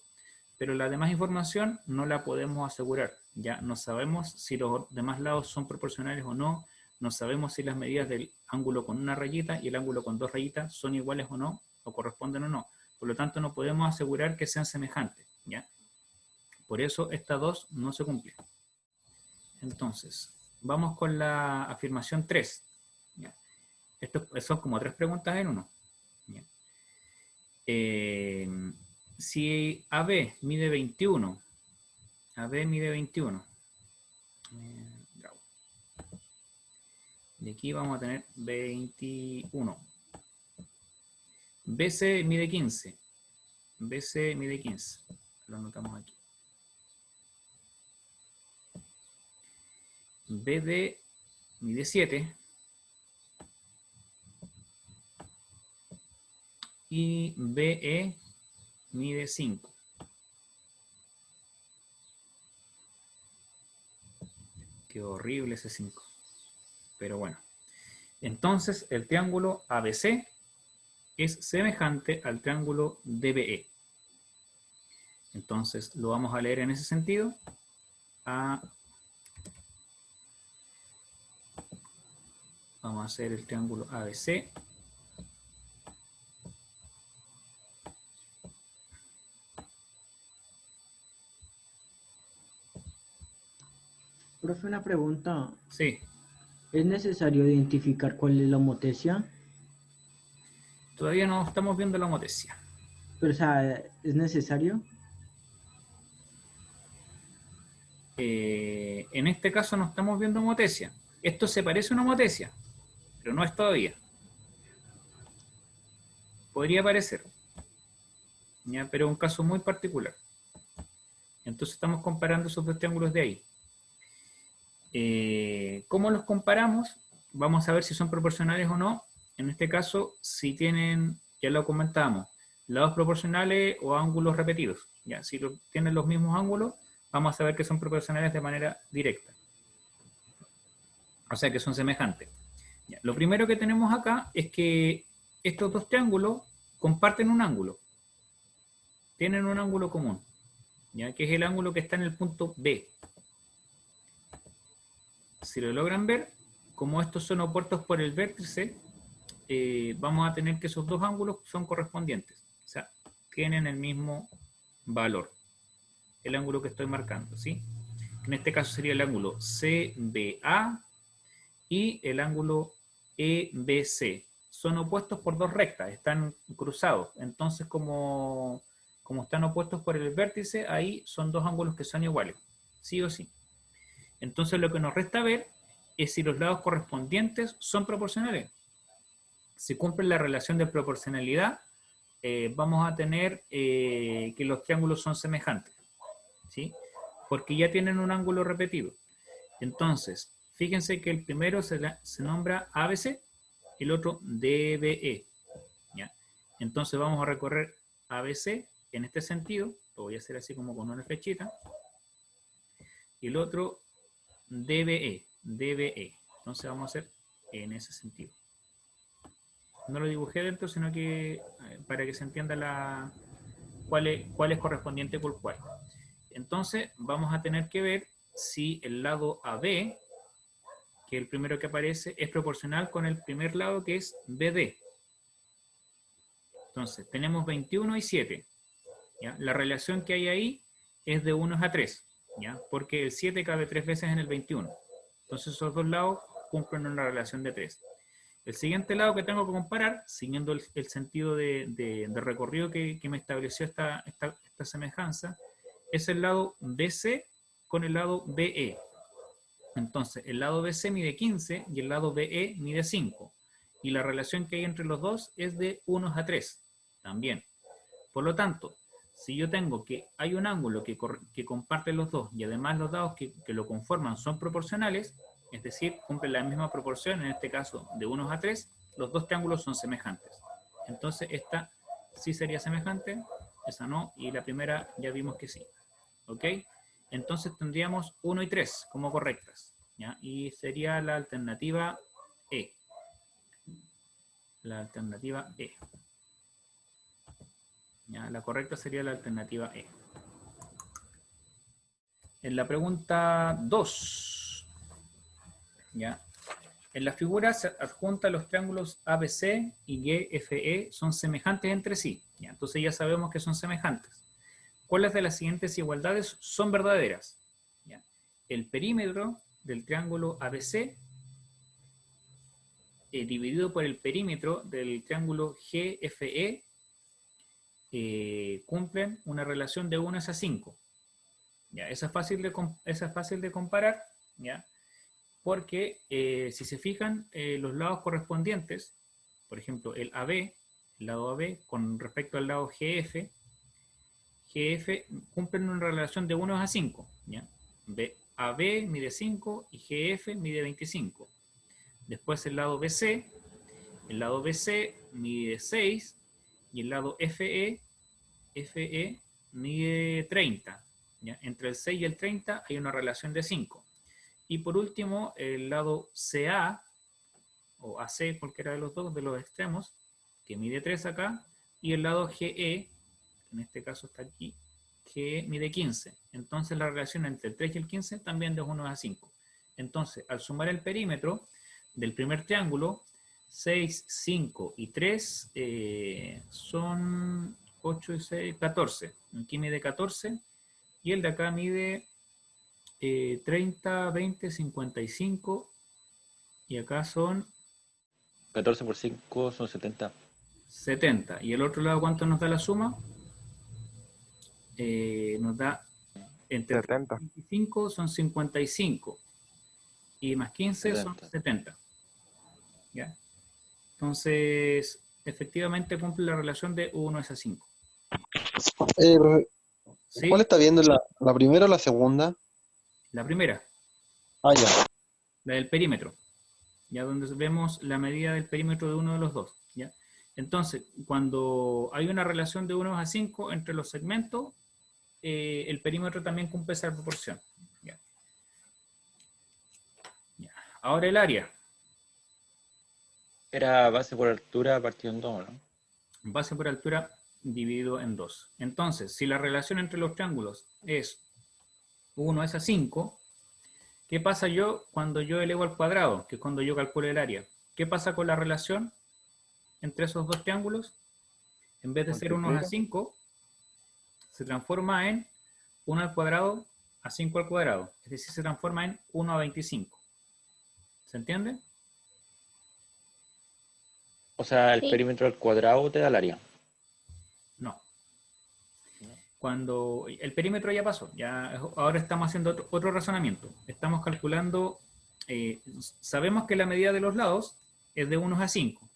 S1: Pero la demás información no la podemos asegurar. Ya no sabemos si los demás lados son proporcionales o no. No sabemos si las medidas del ángulo con una rayita y el ángulo con 2 rayitas son iguales o no, o corresponden o no. Por lo tanto, no podemos asegurar que sean semejantes. ¿Ya? Por eso, estas dos no se cumplen. Entonces, vamos con la afirmación 3. ¿Ya? Esto son como 3 preguntas en uno. ¿Ya? Si AB mide 21, AB mide 21, y aquí vamos a tener 21. BC mide 15, BC mide 15, lo anotamos aquí. BD mide 7 y BE mide 5. Qué horrible ese 5. Pero bueno. Entonces, el triángulo ABC es semejante al triángulo DBE. Entonces, lo vamos a leer en ese sentido. Vamos a hacer el triángulo ABC.
S4: Profe, una pregunta.
S1: Sí.
S4: ¿Es necesario identificar cuál es la homotesia?
S1: Todavía no estamos viendo la homotesia.
S4: Pero, o sea, ¿es necesario?
S1: En este caso no estamos viendo homotesia. Esto se parece a una homotesia, pero no es todavía. Podría parecer, ¿ya? Pero es un caso muy particular. Entonces estamos comparando esos dos triángulos de ahí. ¿Cómo los comparamos? Vamos a ver si son proporcionales o no. En este caso, si tienen, ya lo comentamos, lados proporcionales o ángulos repetidos. Ya, si tienen los mismos ángulos, vamos a saber que son proporcionales de manera directa. O sea que son semejantes. Ya, lo primero que tenemos acá es que estos dos triángulos comparten un ángulo. Tienen un ángulo común, ya que es el ángulo que está en el punto B. Si lo logran ver, como estos son opuestos por el vértice, vamos a tener que esos dos ángulos son correspondientes. O sea, tienen el mismo valor. El ángulo que estoy marcando, ¿sí? En este caso sería el ángulo CBA y el ángulo EBC. Son opuestos por dos rectas, están cruzados. Entonces, como están opuestos por el vértice, ahí son dos ángulos que son iguales, sí o sí. Entonces lo que nos resta ver es si los lados correspondientes son proporcionales. Si cumplen la relación de proporcionalidad, vamos a tener que los triángulos son semejantes, ¿sí? Porque ya tienen un ángulo repetido. Entonces, fíjense que el primero se nombra ABC y el otro DBE, ¿ya? Entonces vamos a recorrer ABC en este sentido, lo voy a hacer así como con una flechita, y el otro DBE. Entonces vamos a hacer en ese sentido. No lo dibujé dentro, sino que para que se entienda cuál es correspondiente por cuál. Entonces vamos a tener que ver si el lado AB, que es el primero que aparece, es proporcional con el primer lado que es BD. Entonces, tenemos 21 y 7. ¿Ya? La relación que hay ahí es de 1 a 3, ¿ya? Porque el 7 cabe 3 veces en el 21. Entonces, esos dos lados cumplen una relación de 3. El siguiente lado que tengo que comparar, siguiendo el sentido de recorrido que me estableció esta semejanza, es el lado BC con el lado BE. Entonces, el lado BC mide 15 y el lado BE mide 5. Y la relación que hay entre los dos es de 1 a 3 también. Por lo tanto, si yo tengo que hay un ángulo que comparte los dos y además los lados que lo conforman son proporcionales, es decir, cumplen la misma proporción, en este caso de 1 a 3, los dos triángulos son semejantes. Entonces esta sí sería semejante, esa no, y la primera ya vimos que sí. ¿Ok? Entonces tendríamos 1 y 3 como correctas, ¿ya? Y sería la alternativa E. La alternativa E. ¿Ya? La correcta sería la alternativa E. En la pregunta 2, ¿ya? En la figura se adjunta los triángulos ABC y YFE son semejantes entre sí, ¿ya? Entonces ya sabemos que son semejantes. ¿Cuáles de las siguientes igualdades son verdaderas? ¿Ya? El perímetro del triángulo ABC dividido por el perímetro del triángulo GFE cumplen una relación de 1 a 5. ¿Ya? Esa es fácil de comparar, ¿ya? Porque si se fijan, los lados correspondientes, por ejemplo, el lado AB, con respecto al lado GF cumplen una relación de 1 a 5. ¿Ya? AB mide 5 y GF mide 25. Después el lado BC mide 6 y el lado FE mide 30. ¿Ya? Entre el 6 y el 30 hay una relación de 5. Y por último, el lado CA, o AC, cualquiera de los dos, de los extremos, que mide 3 acá, y el lado GE, en este caso está aquí, que mide 15. Entonces la relación entre el 3 y el 15 también de 1 a 5. Entonces, al sumar el perímetro del primer triángulo, 6, 5 y 3 son 8 y 6, 14. Aquí mide 14 y el de acá mide 30, 20, 55 y acá son
S2: 14 por 5 son 70.
S1: 70. ¿Y el otro lado cuánto nos da la suma? Nos da entre
S5: 70.
S1: 25 son 55 y más 15 son
S2: 70.
S1: 70. ¿Ya? Entonces, efectivamente cumple la relación de 1 a 5. ¿Sí?
S3: ¿Cuál está viendo? ¿La primera o la segunda?
S1: La primera,
S3: Ah, ya.
S1: la del perímetro, ya donde vemos la medida del perímetro de uno de los dos. ¿Ya? Entonces, cuando hay una relación de 1 a 5 entre los segmentos, el perímetro también cumple esa proporción. ¿Ya? Ya. Ahora el área.
S2: Era base por altura partido en 2, ¿no?
S1: Base por altura dividido en 2. Entonces, si la relación entre los triángulos es 1 a 5, ¿qué pasa cuando yo elevo al cuadrado? Que es cuando yo calculo el área. ¿Qué pasa con la relación entre esos dos triángulos? En vez de ser 1 a 5, se transforma en 1 al cuadrado a 5 al cuadrado. Es decir, se transforma en 1 a 25. ¿Se entiende?
S2: O sea, el
S6: Sí.
S2: perímetro al cuadrado te da el área.
S1: No. Cuando el perímetro ya pasó, ahora estamos haciendo otro razonamiento. Estamos calculando, sabemos que la medida de los lados es de 1 a 5,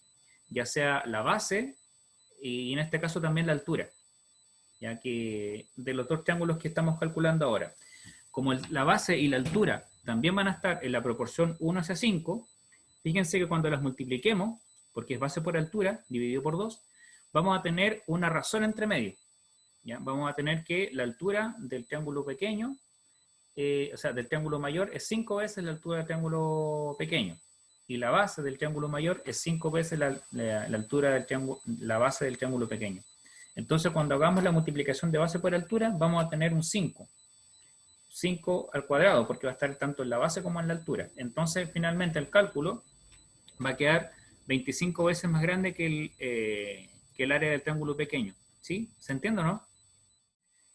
S1: ya sea la base y en este caso también la altura, ya que de los dos triángulos que estamos calculando ahora, como la base y la altura también van a estar en la proporción 1 hacia 5, fíjense que cuando las multipliquemos, porque es base por altura dividido por 2, vamos a tener una razón entre medio. ¿Ya? Vamos a tener que la altura del triángulo pequeño, o sea, del triángulo mayor es 5 veces la altura del triángulo pequeño. Y la base del triángulo mayor es 5 veces la altura del triángulo, la base del triángulo pequeño. Entonces, cuando hagamos la multiplicación de base por altura, vamos a tener un 5. 5 al cuadrado, porque va a estar tanto en la base como en la altura. Entonces, finalmente, el cálculo va a quedar 25 veces más grande que que el área del triángulo pequeño. ¿Sí? ¿Se entiende o no?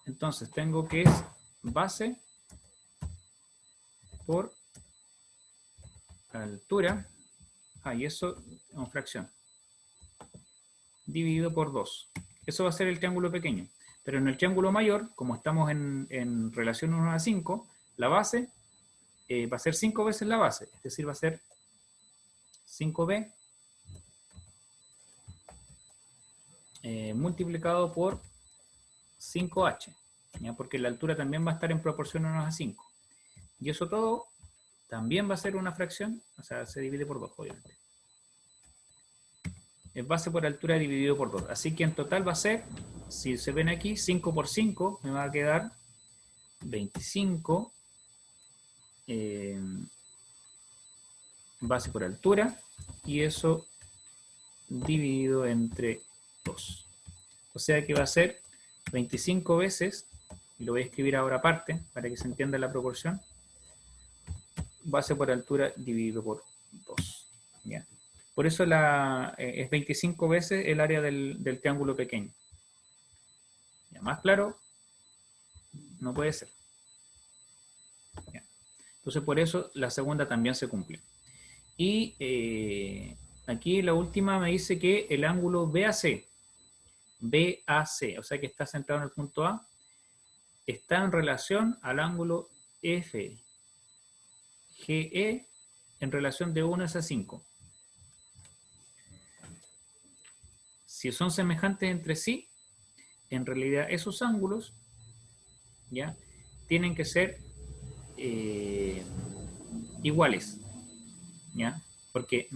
S1: Entonces tengo que es base por altura, y eso en fracción, dividido por 2. Eso va a ser el triángulo pequeño. Pero en el triángulo mayor, como estamos en relación 1 a 5, la base va a ser 5 veces la base. Es decir, va a ser 5b multiplicado por 5h. ¿ya? Porque la altura también va a estar en proporción 1 a 5. Y eso todo también va a ser una fracción, o sea, se divide por 2, obviamente. Es base por altura dividido por 2. Así que en total va a ser, si se ven aquí, 5 por 5, me va a quedar 25 base por altura, y eso dividido entre 2. O sea que va a ser 25 veces, y lo voy a escribir ahora aparte, para que se entienda la proporción, base por altura dividido por 2. ¿ya? Por eso es 25 veces el área del triángulo pequeño. ¿Ya? Más claro, no puede ser. ¿Ya? Entonces por eso la segunda también se cumple. Y aquí la última me dice que el ángulo BAC, o sea que está centrado en el punto A, está en relación al ángulo FGE en relación de 1 a 5. Si son semejantes entre sí, en realidad esos ángulos ¿ya? Tienen que ser iguales. ¿ya? Porque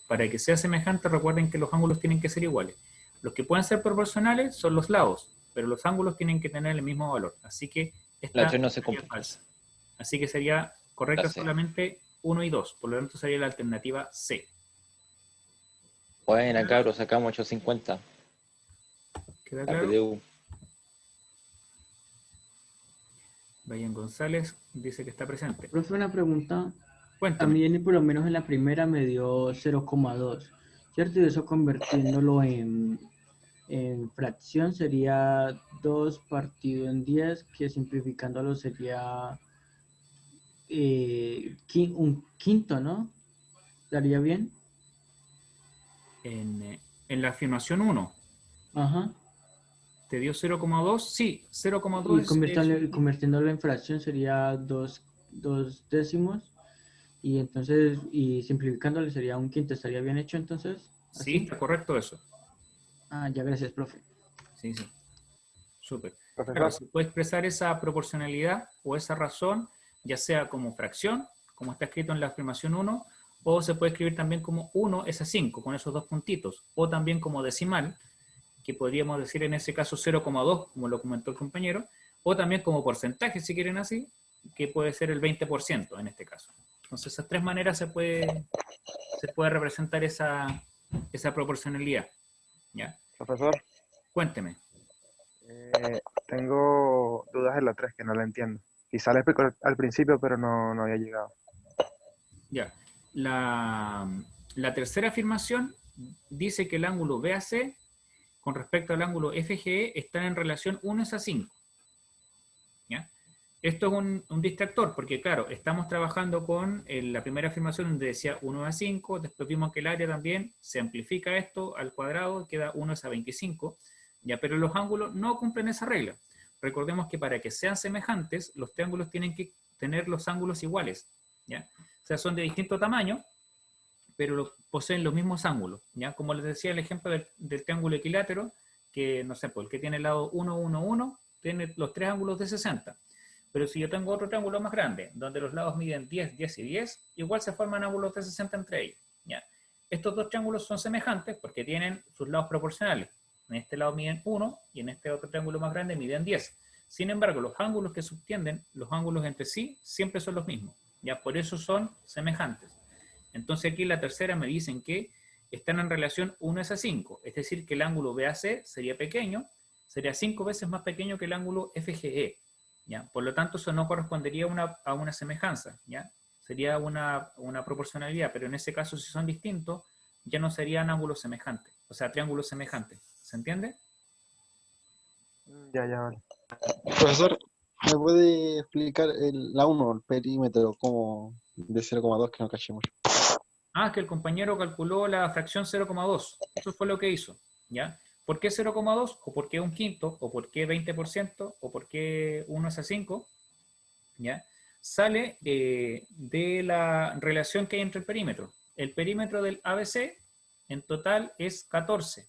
S1: para que sea semejante, recuerden que los ángulos tienen que ser iguales. Los que pueden ser proporcionales son los lados, pero los ángulos tienen que tener el mismo valor. Así que esta
S2: La 3 no se
S1: sería
S2: cumple.
S1: falsa. Así que sería correcta
S2: La C.
S1: solamente 1 y 2. Por lo tanto, sería la alternativa C.
S2: Bueno, cabros, sacamos 850.
S1: ¿Queda
S2: La
S1: claro?
S2: PDU.
S1: Brian González dice que está presente.
S4: Profe, una pregunta. A
S1: Cuéntame.
S4: mí por lo menos en la primera me dio 0,2, ¿cierto? Y eso convirtiéndolo en fracción sería 2 partido en 10, que simplificándolo sería un quinto, ¿no? ¿Estaría bien?
S1: En la afirmación 1,
S4: Ajá.
S1: ¿te dio 0,2? Sí,
S4: Y
S1: 0,2 es un quinto.
S4: convirtiéndolo en fracción sería dos décimos. Y entonces, y simplificándole sería un quinto. ¿Estaría bien hecho entonces?
S1: Sí,
S4: ¿Así?
S1: está correcto eso.
S4: Ah, ya, gracias, profe.
S1: Sí, sí. Súper.
S3: Profesor,
S1: Claro, se puede expresar esa proporcionalidad o esa razón, ya sea como fracción, como está escrito en la afirmación 1, o se puede escribir también como 1 es a 5, con esos dos puntitos, o también como decimal, que podríamos decir en ese caso 0,2, como lo comentó el compañero, o también como porcentaje, si quieren así, que puede ser el 20% en este caso. Entonces, esas tres maneras se puede representar esa proporcionalidad. ¿Ya?
S3: profesor,
S1: Cuénteme.
S3: tengo dudas en la 3 que no la entiendo. Quizá la explico al principio, pero no había llegado.
S1: Ya. La tercera afirmación dice que el ángulo BAC con respecto al ángulo FGE están en relación 1 a 5. ¿Ya? Esto es un distractor, porque claro, estamos trabajando con la primera afirmación donde decía 1 a 5, después vimos que el área también se amplifica esto al cuadrado, queda 1 a 25, ¿ya? Pero los ángulos no cumplen esa regla. Recordemos que para que sean semejantes, los triángulos tienen que tener los ángulos iguales, ¿ya? O sea, son de distinto tamaño, pero poseen los mismos ángulos, ¿ya? Como les decía el ejemplo del triángulo equilátero, que no sé, pues el que tiene el lado 1, 1, 1, tiene los tres ángulos de 60. Pero si yo tengo otro triángulo más grande, donde los lados miden 10, 10 y 10, igual se forman ángulos de 60 entre ellos, ¿ya? Estos dos triángulos son semejantes porque tienen sus lados proporcionales. En este lado miden 1 y en este otro triángulo más grande miden 10. Sin embargo, los ángulos que subtienden, los ángulos entre sí, siempre son los mismos, ¿ya? Por eso son semejantes. Entonces aquí en la tercera me dicen que están en relación 1 a 5, es decir, que el ángulo BAC sería pequeño, sería 5 veces más pequeño que el ángulo FGE, ¿ya? Por lo tanto, eso no correspondería a una semejanza, ¿ya? Sería una proporcionalidad, pero en ese caso, si son distintos, ya no serían ángulos semejantes. o sea, triángulos semejantes. ¿Se entiende?
S3: Ya, vale.
S5: Profesor, ¿me puede explicar la 1, el perímetro, como de 0,2 que no caché mucho?
S1: Ah, que el compañero calculó la fracción 0,2. Eso fue lo que hizo, ¿ya? ¿Por qué 0,2? ¿O por qué un quinto? ¿O por qué 20%? ¿O por qué 1 es a 5? ¿Ya? Sale de la relación que hay entre el perímetro. El perímetro del ABC en total es 14.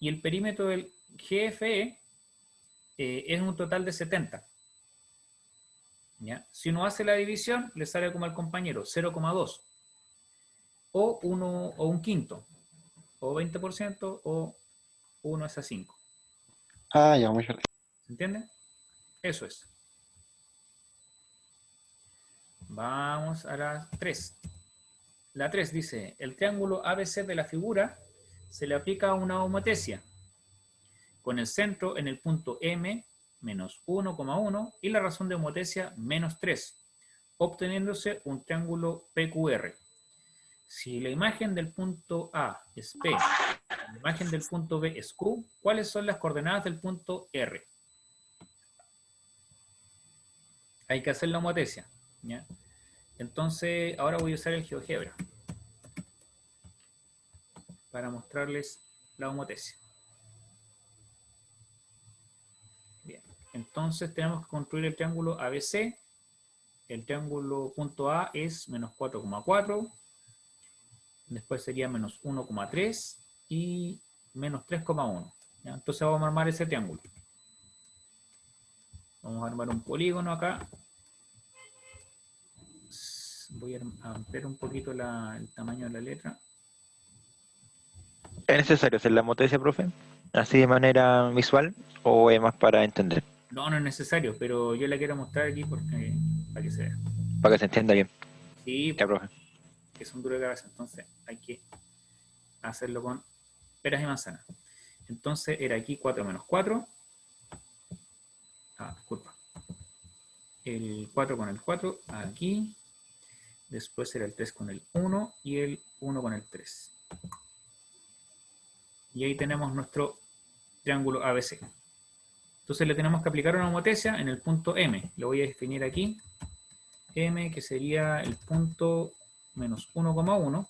S1: Y el perímetro del GFE es un total de 70. ¿Ya? Si uno hace la división, le sale como al compañero 0,2. O 1 o un quinto. O 20% o 1 es a 5.
S5: Ah, ya, muchas gracias.
S1: ¿Se entiende? Eso es. Vamos a la 3. La 3 dice, el triángulo ABC de la figura se le aplica una homotesia con el centro en el punto M menos 1,1 y la razón de homotesia menos 3, obteniéndose un triángulo PQR. Si la imagen del punto A es P, la imagen del punto B es Q, ¿cuáles son las coordenadas del punto R? Hay que hacer la homotesia, ¿ya? Entonces, ahora voy a usar el GeoGebra para mostrarles la homotesia. Bien, entonces tenemos que construir el triángulo ABC. El triángulo punto A es menos 4,4. Después sería menos 1,3 y menos 3,1. Entonces vamos a armar ese triángulo. Vamos a armar un polígono acá. Voy a ampliar un poquito el tamaño de la letra.
S2: ¿Es necesario hacer la homotesia, profe? ¿Así de manera visual o es más para entender?
S1: No, no es necesario, pero yo la quiero mostrar aquí para que se vea.
S2: Para que se entienda bien.
S1: Sí,
S2: Ya, profe.
S1: que son duros de cabeza, entonces hay que hacerlo con peras y manzanas. Entonces era aquí 4 menos 4. Disculpa. El 4 con el 4 aquí. Después era el 3 con el 1 y el 1 con el 3. Y ahí tenemos nuestro triángulo ABC. Entonces le tenemos que aplicar una homotesia en el punto M. Lo voy a definir aquí. M, que sería el punto menos 1,1.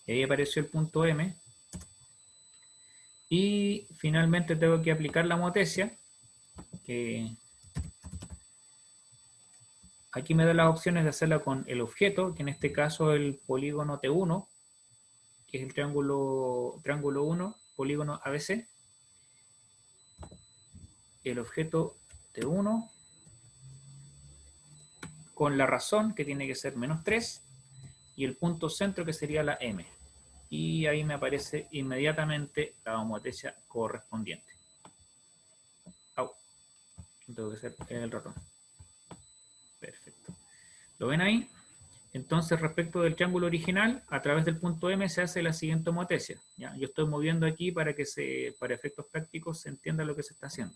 S1: Y ahí apareció el punto M. Y finalmente tengo que aplicar la homotesia, que aquí me da las opciones de hacerla con el objeto, que en este caso el polígono T1, que es el triángulo 1, polígono ABC. El objeto T1 con la razón, que tiene que ser menos 3, y el punto centro, que sería la M. Y ahí me aparece inmediatamente la homotesia correspondiente. Tengo que hacer el ratón. Perfecto. ¿Lo ven ahí? Entonces, respecto del triángulo original, a través del punto M se hace la siguiente homotesia. ¿Ya? Yo estoy moviendo aquí para que para efectos prácticos se entienda lo que se está haciendo.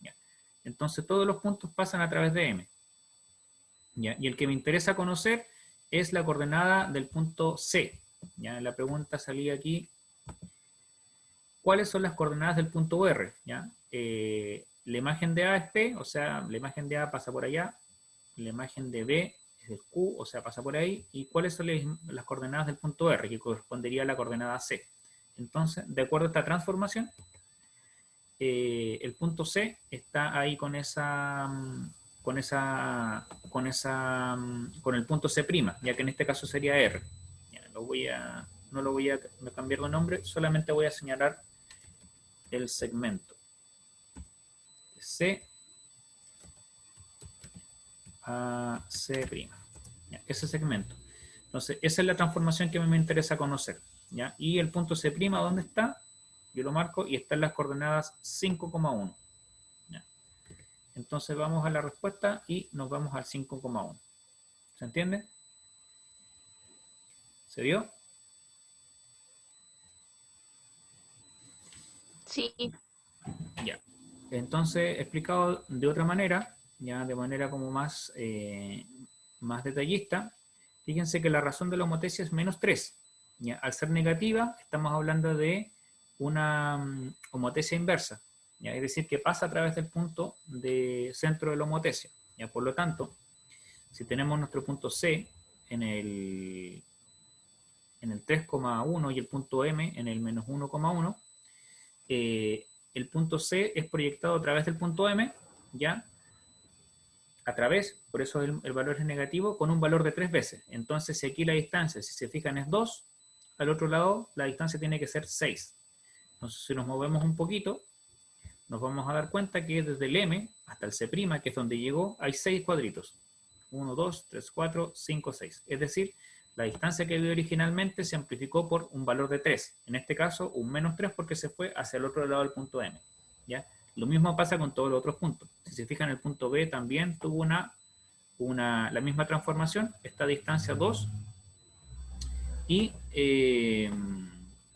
S1: ¿Ya? Entonces, todos los puntos pasan a través de M. ¿Ya? Y el que me interesa conocer es la coordenada del punto C. ¿Ya? La pregunta salía aquí. ¿Cuáles son las coordenadas del punto R? ¿Ya? La imagen de A es P, o sea, la imagen de A pasa por allá. La imagen de B es el Q, o sea, pasa por ahí. ¿Y cuáles son las coordenadas del punto R? Que correspondería a la coordenada C. Entonces, de acuerdo a esta transformación, el punto C está ahí con el punto C', ya que en este caso sería R. Ya, no lo voy a cambiar de nombre, solamente voy a señalar el segmento C a C'. Ya, ese segmento. Entonces, esa es la transformación que a mí me interesa conocer. ¿Ya? Y el punto C', ¿dónde está? Yo lo marco y está en las coordenadas 5,1. Entonces vamos a la respuesta y nos vamos al 5,1. ¿Se entiende? ¿Se vio?
S6: Sí.
S1: Ya. Entonces, explicado de otra manera, ya de manera como más detallista, fíjense que la razón de la homotesia es menos 3. ¿ya? Al ser negativa, estamos hablando de una homotesia inversa, ¿ya? Es decir, que pasa a través del punto de centro de la homotesia, ¿ya? Por lo tanto, si tenemos nuestro punto C en el 3,1 y el punto M en el menos 1,1, el punto C es proyectado a través del punto M, ¿ya? A través, por eso el valor es negativo, con un valor de 3 veces. Entonces, si aquí la distancia, si se fijan, es 2, al otro lado la distancia tiene que ser 6. Entonces, si nos movemos un poquito, nos vamos a dar cuenta que desde el M hasta el C', que es donde llegó, hay 6 cuadritos. 1, 2, 3, 4, 5, 6. Es decir, la distancia que había originalmente se amplificó por un valor de 3. En este caso, un menos 3 porque se fue hacia el otro lado del punto M, ¿ya? Lo mismo pasa con todos los otros puntos. Si se fijan, el punto B también tuvo la misma transformación, esta distancia 2, y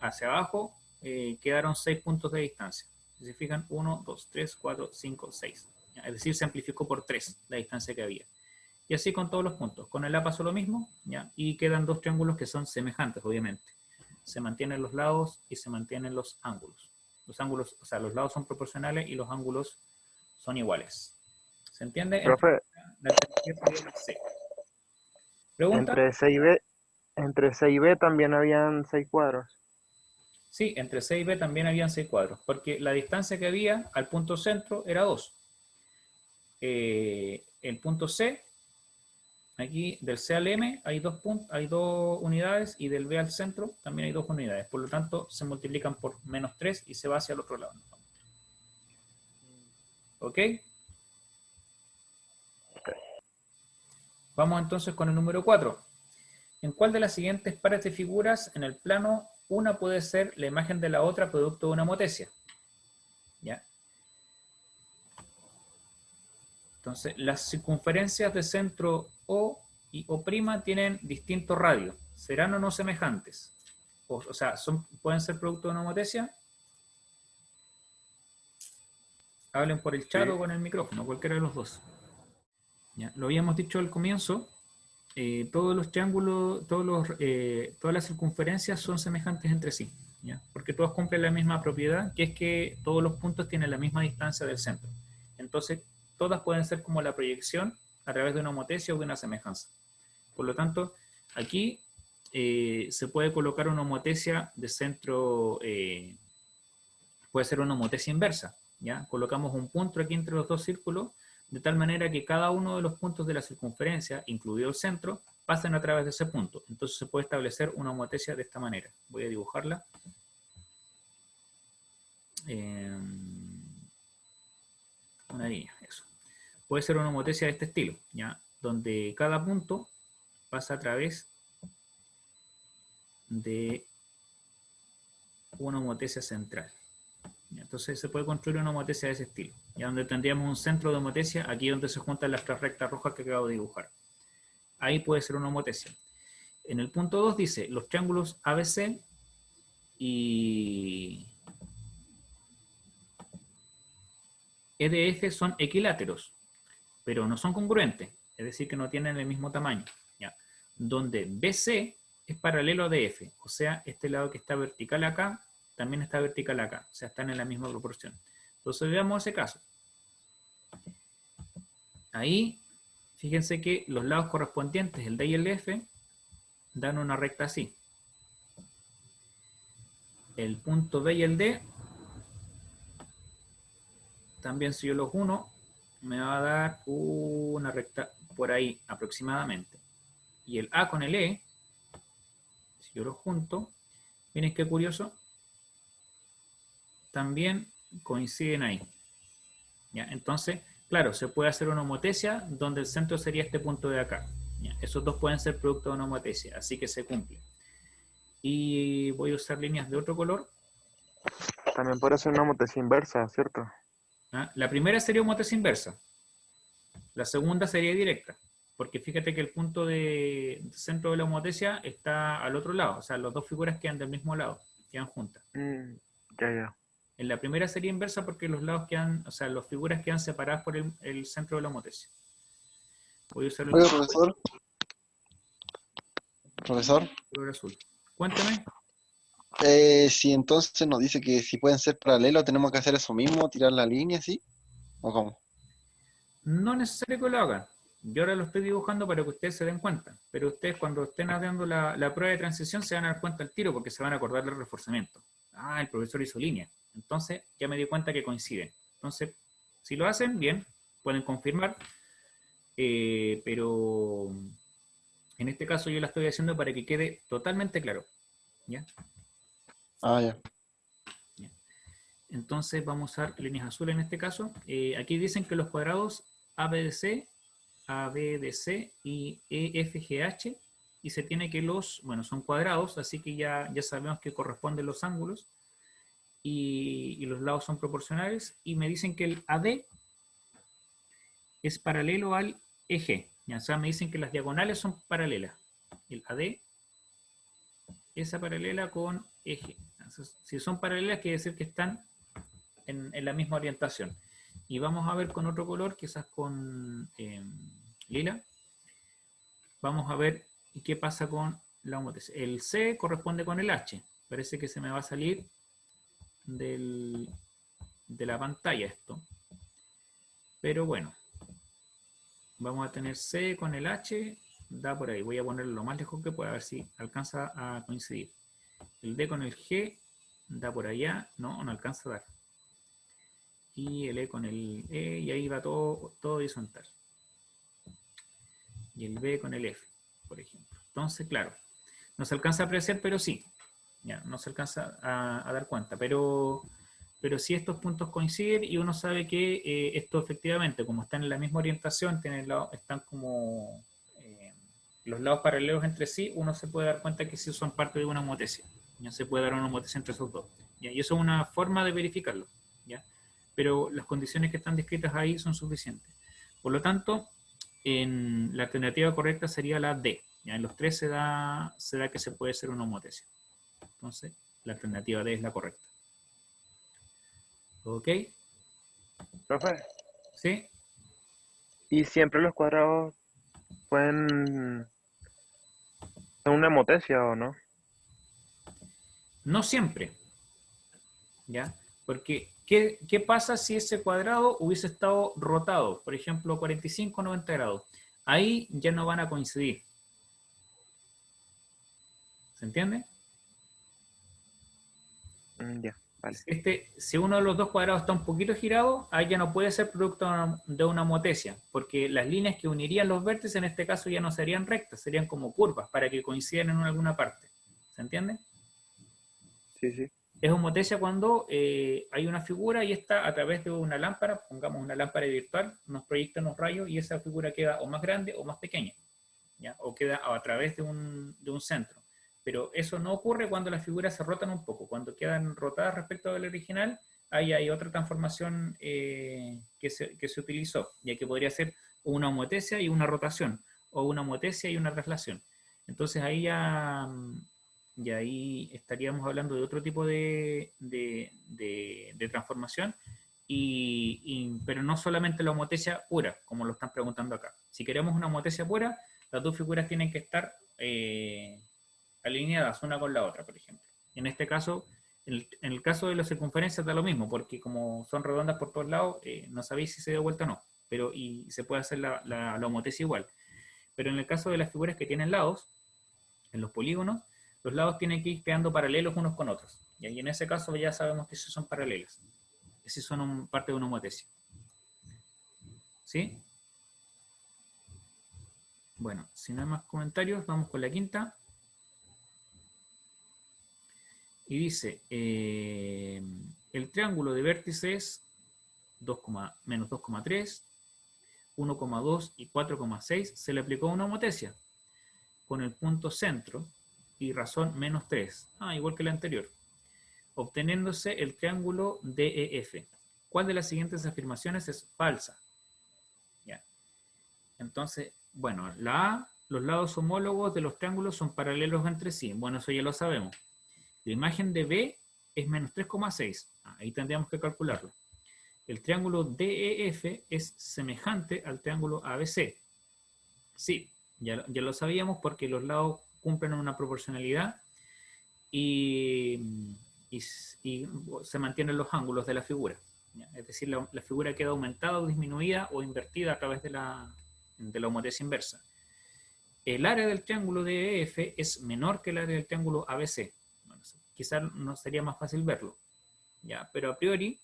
S1: hacia abajo quedaron 6 puntos de distancia. Si se fijan, 1, 2, 3, 4, 5, 6. ¿Ya? Es decir, se amplificó por 3 la distancia que había. Y así con todos los puntos. Con el A pasó lo mismo, ¿ya? Y quedan dos triángulos que son semejantes, obviamente. Se mantienen los lados y se mantienen los ángulos. Los ángulos, o sea, los lados son proporcionales y los ángulos son iguales. ¿Se entiende?
S3: Profe,
S1: La alternativa sería C. ¿Pregunta?
S3: entre C y B también habían 6 cuadros.
S1: Sí, entre C y B también habían 6 cuadros, porque la distancia que había al punto centro era 2. El punto C, aquí del C al M hay 2 unidades, y del B al centro también hay 2 unidades. Por lo tanto, se multiplican por menos 3 y se va hacia el otro lado. ¿Ok? Vamos entonces con el número 4. ¿En cuál de las siguientes pares de figuras en el plano una puede ser la imagen de la otra producto de una homotesia? ¿Ya? Entonces, las circunferencias de centro O y O' tienen distinto radio. ¿Serán o no semejantes? O sea, ¿pueden ser producto de una homotesia? Hablen por el chat o con el micrófono, cualquiera de los dos. ¿Ya? Lo habíamos dicho al comienzo. Todos los triángulos, todas las circunferencias son semejantes entre sí, ¿ya? Porque todos cumplen la misma propiedad, que es que todos los puntos tienen la misma distancia del centro. Entonces, todas pueden ser como la proyección a través de una homotesia o de una semejanza. Por lo tanto, aquí se puede colocar una homotesia de centro, puede ser una homotesia inversa, ¿ya? Colocamos un punto aquí entre los dos círculos, de tal manera que cada uno de los puntos de la circunferencia, incluido el centro, pasen a través de ese punto. Entonces se puede establecer una homotesia de esta manera. Voy a dibujarla. Una línea, eso. Puede ser una homotesia de este estilo, ¿ya? Donde cada punto pasa a través de una homotesia central. Entonces se puede construir una homotesia de ese estilo. Ya donde tendríamos un centro de homotesia, aquí donde se juntan las tres rectas rojas que acabo de dibujar. Ahí puede ser una homotesia. En el punto 2 dice, los triángulos ABC y EDF son equiláteros, pero no son congruentes, es decir, que no tienen el mismo tamaño. ¿Ya? Donde BC es paralelo a DF, o sea, este lado que está vertical acá, también está vertical acá, o sea, están en la misma proporción. Entonces veamos ese caso. Ahí, fíjense que los lados correspondientes, el D y el F, dan una recta así. El punto B y el D, también si yo los uno, me va a dar una recta por ahí aproximadamente. Y el A con el E, si yo los junto, miren qué curioso, también coinciden ahí. ¿Ya? Entonces, claro, se puede hacer una homotesia donde el centro sería este punto de acá. ¿Ya? Esos dos pueden ser producto de una homotesia, así que se cumple. Y voy a usar líneas de otro color.
S3: También puede ser una homotesia inversa, ¿cierto?
S1: ¿Ah? La primera sería homotesia inversa. La segunda sería directa. Porque fíjate que el punto de centro de la homotesia está al otro lado. O sea, las dos figuras quedan del mismo lado, quedan juntas.
S3: Ya.
S1: En la primera sería inversa porque los lados quedan, o sea, las figuras quedan separadas por el centro de la homotesia. Voy a usar el
S5: Oiga, profesor.
S1: color azul. Cuéntame.
S5: Si entonces nos dice que si pueden ser paralelos, tenemos que hacer eso mismo, tirar la línea, ¿sí? ¿O cómo?
S1: No es necesario que lo hagan. Yo ahora lo estoy dibujando para que ustedes se den cuenta. Pero ustedes cuando estén haciendo la prueba de transición se van a dar cuenta al tiro porque se van a acordar del reforzamiento. Ah, el profesor hizo línea. Entonces ya me di cuenta que coinciden. Entonces, si lo hacen, bien, pueden confirmar. Pero en este caso yo la estoy haciendo para que quede totalmente claro. ¿Ya?
S5: Ah, ya.
S1: Entonces vamos a usar líneas azules en este caso. Aquí dicen que los cuadrados ABDC, ABDC y EFGH, y se tiene que bueno, son cuadrados, así que ya sabemos que corresponden los ángulos, y los lados son proporcionales, y me dicen que el AD es paralelo al eje. Ya, o sea, me dicen que las diagonales son paralelas. El AD, esa paralela con eje. Entonces, si son paralelas, quiere decir que están en la misma orientación. Y vamos a ver con otro color, quizás con lila. Vamos a ver qué pasa con la homotesia. El C corresponde con el H. Parece que se me va a salir de la pantalla esto. Pero bueno, vamos a tener C con el H. Da por ahí. Voy a ponerlo lo más lejos que pueda, a ver si alcanza a coincidir. El D con el G da por allá. No alcanza a dar. Y el E con el E, y ahí va todo horizontal. Y el B con el F, por ejemplo. Entonces, claro, no se alcanza a apreciar, pero sí. Ya, no se alcanza a dar cuenta. Pero sí estos puntos coinciden y uno sabe que esto efectivamente, como están en la misma orientación, están como los lados paralelos entre sí, uno se puede dar cuenta que sí son parte de una homotesia. Ya se puede dar una homotesia entre esos dos. ¿Ya? Y eso es una forma de verificarlo. ¿Ya? Pero las condiciones que están descritas ahí son suficientes. Por lo tanto, la alternativa correcta sería la D. ¿Ya? En los tres se da que se puede ser una homotesia. Entonces, la alternativa D es la correcta. ¿Ok?
S3: Profe,
S1: ¿Sí?
S3: ¿y siempre los cuadrados pueden son una hemotesia o no?
S1: No siempre. ¿Ya? Porque, ¿qué pasa si ese cuadrado hubiese estado rotado? Por ejemplo, 45 o 90 grados. Ahí ya no van a coincidir. ¿Se entiende?
S3: Ya, vale.
S1: Si uno de los dos cuadrados está un poquito girado, ahí ya no puede ser producto de una homotesia, porque las líneas que unirían los vértices en este caso ya no serían rectas, serían como curvas para que coincidan en alguna parte. ¿Se entiende?
S3: Sí, sí.
S1: Es homotesia cuando hay una figura y está a través de una lámpara, pongamos una lámpara virtual, nos proyecta unos rayos y esa figura queda o más grande o más pequeña, ¿ya? O queda a través de un centro. Pero eso no ocurre cuando las figuras se rotan un poco. Cuando quedan rotadas respecto del original, ahí hay otra transformación que se utilizó, ya que podría ser una homotesia y una rotación, o una homotesia y una traslación. Entonces ahí y ahí estaríamos hablando de otro tipo de transformación, pero no solamente la homotesia pura, como lo están preguntando acá. Si queremos una homotesia pura, las dos figuras tienen que estar alineadas una con la otra, por ejemplo. En este caso, en el caso de las circunferencias da lo mismo, porque como son redondas por todos lados, no sabéis si se da vuelta o no, y se puede hacer la homotesia igual. Pero en el caso de las figuras que tienen lados, en los polígonos, los lados tienen que ir quedando paralelos unos con otros. Y en ese caso ya sabemos que sí son paralelas, que sí son parte de una homotesia. ¿Sí? Bueno, si no hay más comentarios, vamos con la quinta. Y dice, el triángulo de vértices menos 2,3, 1,2 y 4,6 se le aplicó una homotesia con el punto centro y razón menos 3, igual que la anterior, obteniéndose el triángulo DEF. ¿Cuál de las siguientes afirmaciones es falsa? Ya. Entonces, bueno, la A, los lados homólogos de los triángulos son paralelos entre sí. Bueno, eso ya lo sabemos. La imagen de B es menos 3,6. Ahí tendríamos que calcularlo. El triángulo DEF es semejante al triángulo ABC. Sí, ya lo sabíamos porque los lados cumplen una proporcionalidad y se mantienen los ángulos de la figura. ¿Ya? Es decir, la figura queda aumentada o disminuida o invertida a través de la homotesia inversa. El área del triángulo DEF es menor que el área del triángulo ABC. Bueno, quizás no sería más fácil verlo, ¿ya? Pero a priori,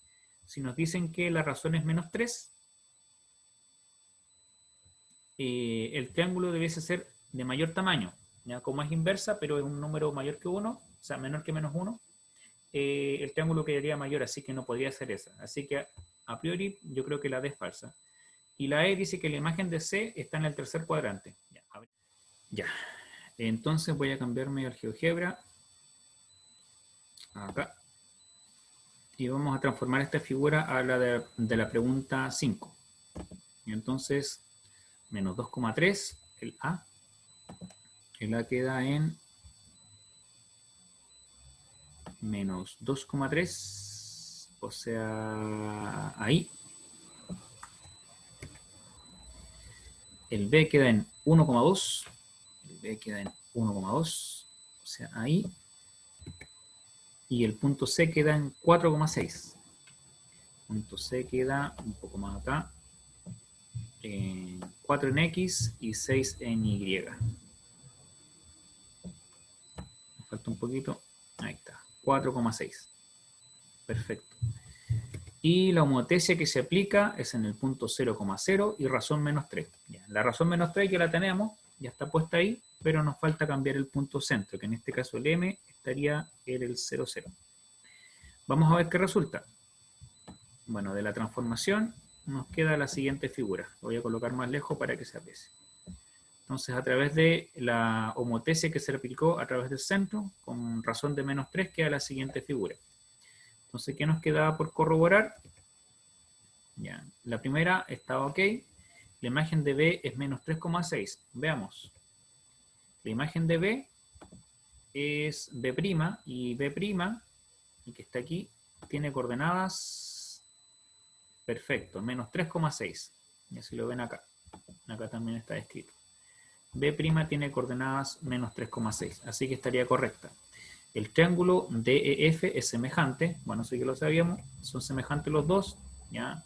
S1: si nos dicen que la razón es menos 3, el triángulo debiese ser de mayor tamaño, ¿ya? Como es inversa, pero es un número mayor que 1, o sea, menor que menos 1, el triángulo quedaría mayor, así que no podría ser esa. Así que a priori yo creo que la D es falsa. Y la E dice que la imagen de C está en el tercer cuadrante. Ya. Entonces voy a cambiarme al GeoGebra. Acá. Y vamos a transformar esta figura a la de la pregunta 5. Y entonces, menos 2,3, el A. El A queda en menos 2,3, o sea, ahí. El B queda en 1,2. El B queda en 1,2, o sea, ahí. Y el punto C queda en 4,6. Punto C queda un poco más acá. 4 en X y 6 en Y. Me falta un poquito. Ahí está. 4,6. Perfecto. Y la homotesia que se aplica es en el punto 0,0 y razón menos 3. Ya, la razón menos 3 ya la tenemos, ya está puesta ahí, pero nos falta cambiar el punto centro, que en este caso el M estaría en el 0,0. Vamos a ver qué resulta. Bueno, de la transformación nos queda la siguiente figura. Lo voy a colocar más lejos para que se aprecie. Entonces, a través de la homotesia que se aplicó a través del centro, con razón de menos 3, queda la siguiente figura. Entonces, ¿qué nos quedaba por corroborar? Ya, la primera estaba ok. La imagen de B es menos 3,6. Veamos. La imagen de B es B' y B', y que está aquí, tiene coordenadas, perfecto, menos 3,6. Y así lo ven acá. Acá también está escrito. B' tiene coordenadas menos 3,6. Así que estaría correcta. El triángulo DEF es semejante. Bueno, eso ya lo sabíamos. Son semejantes los dos. ¿Ya?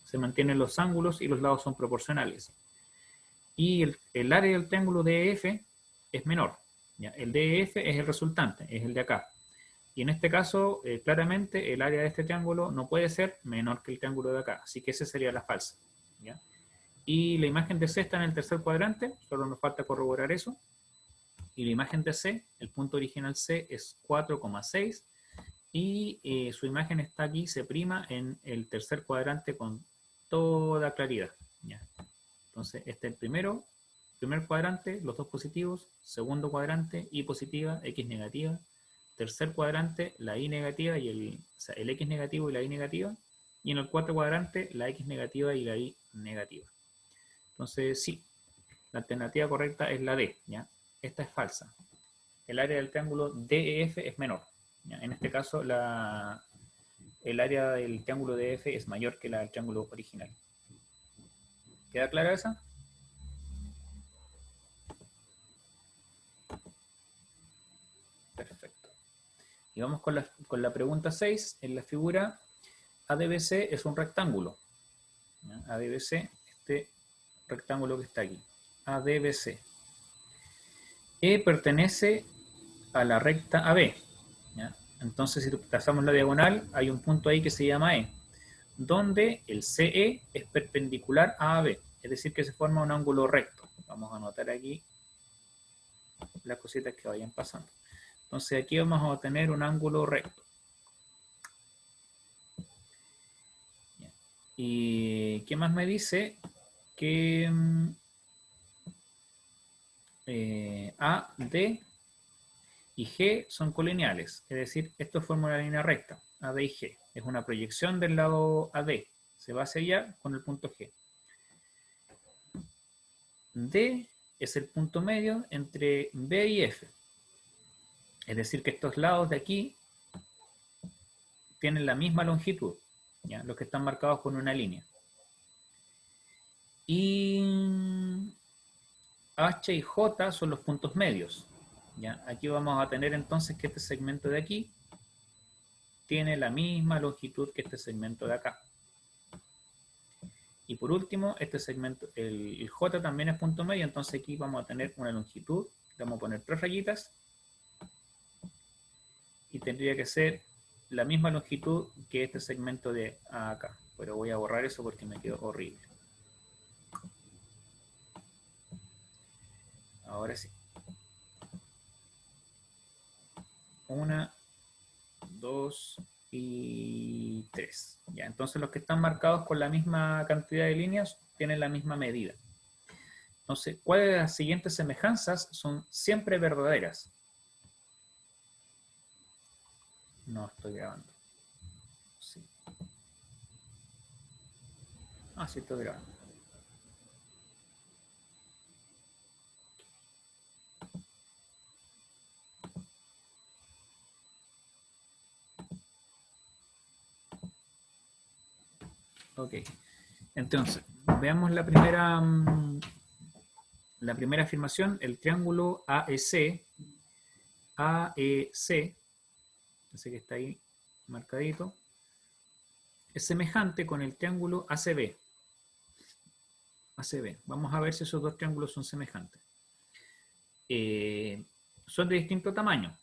S1: Se mantienen los ángulos y los lados son proporcionales. Y el área del triángulo DEF es menor. ¿Ya? El DEF es el resultante, es el de acá. Y en este caso, claramente, el área de este triángulo no puede ser menor que el triángulo de acá. Así que esa sería la falsa. ¿Ya? Y la imagen de C está en el tercer cuadrante. Solo nos falta corroborar eso. Y la imagen de C, el punto original C, es 4,6. Y su imagen está aquí, C' en el tercer cuadrante con toda claridad. ¿Ya? Entonces, este es el primer cuadrante, los dos positivos. Segundo cuadrante, Y positiva, X negativa. Tercer cuadrante, la Y negativa y el X negativo y la Y negativa. Y en el cuarto cuadrante, la X negativa y la Y negativa. Entonces, sí, la alternativa correcta es la D. ¿Ya? Esta es falsa. El área del triángulo DEF es menor. ¿Ya? En este caso, el área del triángulo DEF es mayor que la del triángulo original. ¿Queda clara esa? Perfecto. Y vamos con la pregunta 6. En la figura ADBC es un rectángulo. ¿Ya? ADBC, este rectángulo que está aquí. ADBC. E pertenece a la recta AB. ¿Ya? Entonces, si trazamos la diagonal, hay un punto ahí que se llama E, donde el CE es perpendicular a AB. Es decir, que se forma un ángulo recto. Vamos a anotar aquí las cositas que vayan pasando. Entonces, aquí vamos a obtener un ángulo recto. ¿Y qué más me dice? Que A, D y G son colineales. Es decir, esto forma una línea recta. AD y G. Es una proyección del lado AD. Se va hacia allá con el punto G. D es el punto medio entre B y F. Es decir, que estos lados de aquí tienen la misma longitud. ¿Ya? Los que están marcados con una línea. Y H y J son los puntos medios. ¿ya? Aquí vamos a tener entonces que este segmento de aquí tiene la misma longitud que este segmento de acá. Y por último, este segmento, el J también es punto medio, entonces aquí vamos a tener una longitud, vamos a poner 3 rayitas, y tendría que ser la misma longitud que este segmento de acá. Pero voy a borrar eso porque me quedó horrible. Ahora sí. 1, 2 y 3. Ya, entonces los que están marcados con la misma cantidad de líneas tienen la misma medida. Entonces, ¿cuáles de las siguientes semejanzas son siempre verdaderas? No estoy grabando. Sí. Ah, sí estoy grabando. Ok. Entonces, veamos la primera afirmación. El triángulo AEC, ese que está ahí marcadito, es semejante con el triángulo ACB. Vamos a ver si esos dos triángulos son semejantes. Son de distinto tamaño,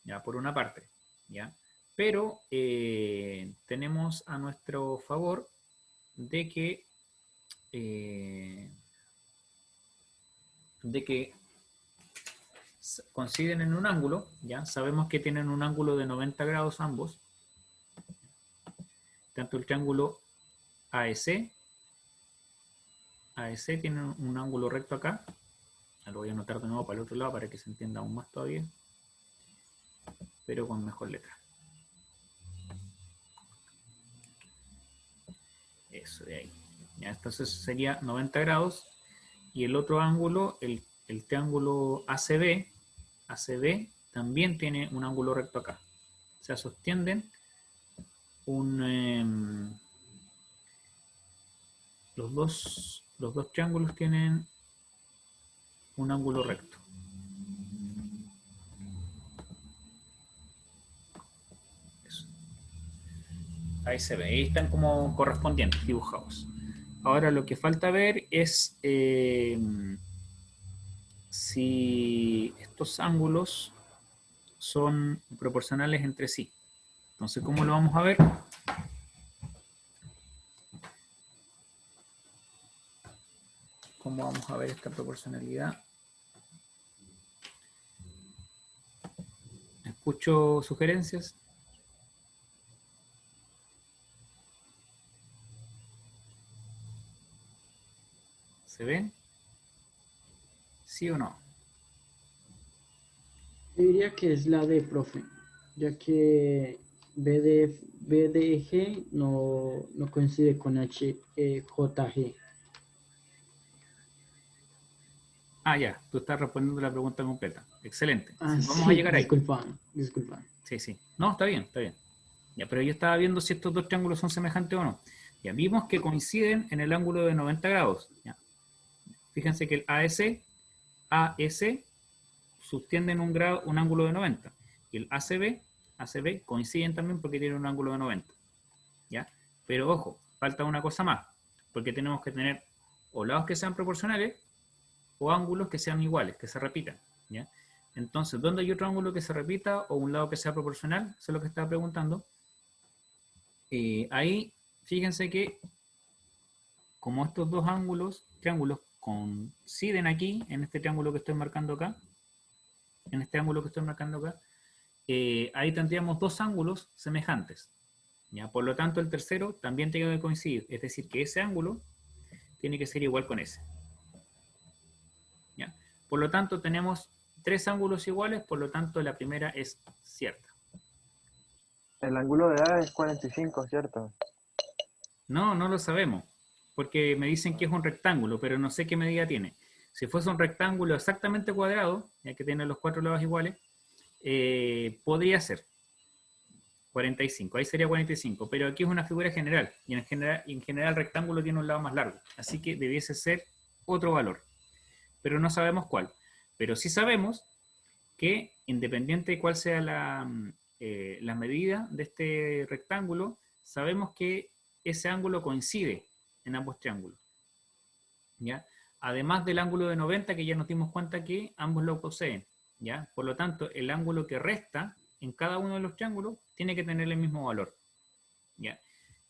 S1: ya, por una parte, ya, pero tenemos a nuestro favor de que coinciden en un ángulo, ya sabemos que tienen un ángulo de 90 grados ambos, tanto el triángulo AEC tiene un ángulo recto acá. Lo voy a anotar de nuevo para el otro lado para que se entienda aún más todavía, pero con mejor letra. Eso de ahí. Ya, entonces sería 90 grados. Y el otro ángulo, el triángulo ACB también tiene un ángulo recto acá. O sea, sostienen los dos triángulos tienen un ángulo recto. Eso. Ahí se ve, ahí están como correspondientes, dibujados. Ahora lo que falta ver es si estos ángulos son proporcionales entre sí. Entonces, ¿cómo lo vamos a ver? ¿Cómo vamos a ver esta proporcionalidad? Escucho sugerencias. ¿Se ven? ¿Sí o no?
S4: Yo diría que es la D, profe, ya que BDG no coincide con JG.
S1: Ah, ya, tú estás respondiendo la pregunta completa. Excelente.
S4: Ah,
S1: Vamos
S4: sí,
S1: a llegar ahí.
S4: disculpa.
S1: Sí, sí. No, está bien, está bien. Ya, pero yo estaba viendo si estos dos triángulos son semejantes o no. Ya vimos que coinciden en el ángulo de 90 grados. Ya. Fíjense que el AEC sostienen un ángulo de 90. Y el ACB coinciden también porque tienen un ángulo de 90. ¿Ya? Pero ojo, falta una cosa más. Porque tenemos que tener o lados que sean proporcionales o ángulos que sean iguales, que se repitan. ¿Ya? Entonces, ¿dónde hay otro ángulo que se repita o un lado que sea proporcional? Eso es lo que estaba preguntando. Ahí, fíjense que como estos dos triángulos coinciden aquí, en este triángulo que estoy marcando acá, ahí tendríamos dos ángulos semejantes. ¿Ya? Por lo tanto, el tercero también tiene que coincidir, es decir, que ese ángulo tiene que ser igual con ese. ¿Ya? Por lo tanto, tenemos tres ángulos iguales, por lo tanto, la primera es cierta.
S3: El ángulo de A es 45, ¿cierto?
S1: No, no lo sabemos, porque me dicen que es un rectángulo, pero no sé qué medida tiene. Si fuese un rectángulo exactamente cuadrado, ya que tiene los cuatro lados iguales, podría ser 45, ahí sería 45, pero aquí es una figura general, y en general el rectángulo tiene un lado más largo, así que debiese ser otro valor, pero no sabemos cuál. Pero sí sabemos que independiente de cuál sea la medida de este rectángulo, sabemos que ese ángulo coincide en ambos triángulos, ¿ya? Además del ángulo de 90, que ya nos dimos cuenta que ambos lo poseen, ¿ya? Por lo tanto, el ángulo que resta en cada uno de los triángulos tiene que tener el mismo valor, ¿ya?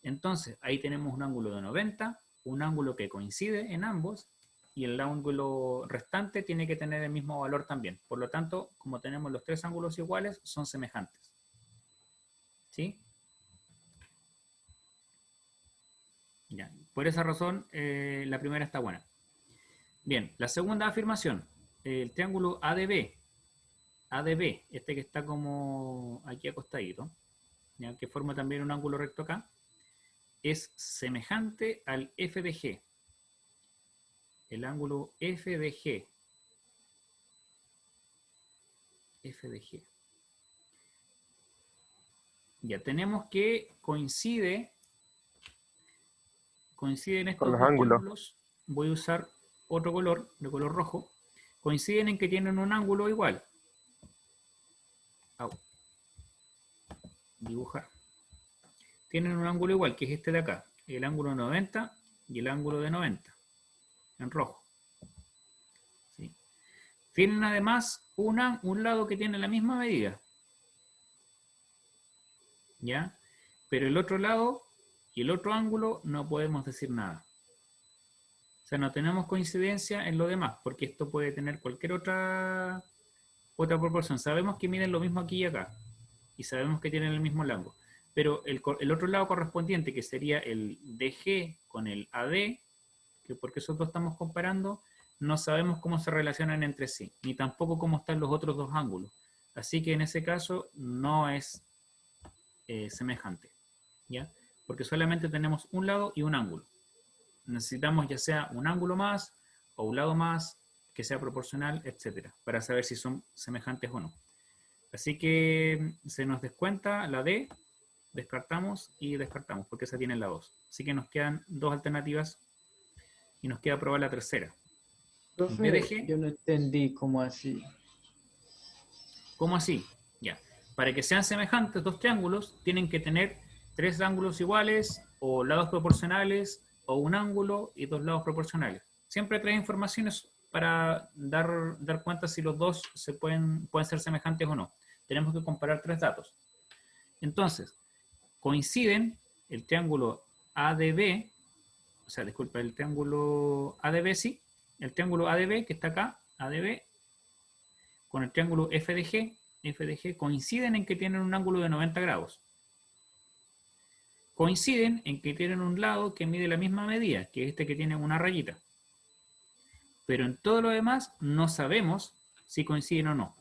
S1: Entonces, ahí tenemos un ángulo de 90, un ángulo que coincide en ambos, y el ángulo restante tiene que tener el mismo valor también. Por lo tanto, como tenemos los tres ángulos iguales, son semejantes. ¿Sí? Ya. Por esa razón, la primera está buena. Bien, la segunda afirmación, el triángulo ADB, este que está como aquí acostadito, ¿ya? Que forma también un ángulo recto acá, es semejante al F de G. El ángulo F de G. F de G. Ya tenemos que coinciden estos
S3: Con los
S1: dos
S3: ángulos.
S1: triángulos. Voy a usar otro color, de color rojo. Coinciden en que tienen un ángulo igual. Dibujar. Tienen un ángulo igual, que es este de acá. El ángulo 90 y el ángulo de 90. En rojo. ¿Sí? Tienen además un lado que tiene la misma medida. ¿Ya? Pero el otro lado y el otro ángulo no podemos decir nada. O sea, no tenemos coincidencia en lo demás, porque esto puede tener cualquier otra proporción. Sabemos que miden lo mismo aquí y acá, y sabemos que tienen el mismo lado. Pero el otro lado correspondiente, que sería el DG con el AD, que porque esos dos estamos comparando, no sabemos cómo se relacionan entre sí, ni tampoco cómo están los otros dos ángulos. Así que en ese caso no es semejante, ¿ya? Porque solamente tenemos un lado y un ángulo. Necesitamos ya sea un ángulo más o un lado más que sea proporcional, etcétera, para saber si son semejantes o no. Así que se nos descuenta la D, descartamos y descartamos, porque esa tiene la 2. Así que nos quedan dos alternativas y nos queda probar la tercera.
S4: Profe,
S1: BDG,
S4: yo no entendí cómo así.
S1: ¿cómo así? Ya. Para que sean semejantes dos triángulos, tienen que tener tres ángulos iguales, o lados proporcionales, o un ángulo y dos lados proporcionales. Siempre trae informaciones para dar cuenta si los dos pueden ser semejantes o no. Tenemos que comparar tres datos. Entonces, coinciden el triángulo ADB, o sea, disculpa, el triángulo ADB, sí, el triángulo ADB que está acá, ADB, con el triángulo FDG, coinciden en que tienen un ángulo de 90 grados. Coinciden en que tienen un lado que mide la misma medida, que es este que tiene una rayita. Pero en todo lo demás no sabemos si coinciden o no.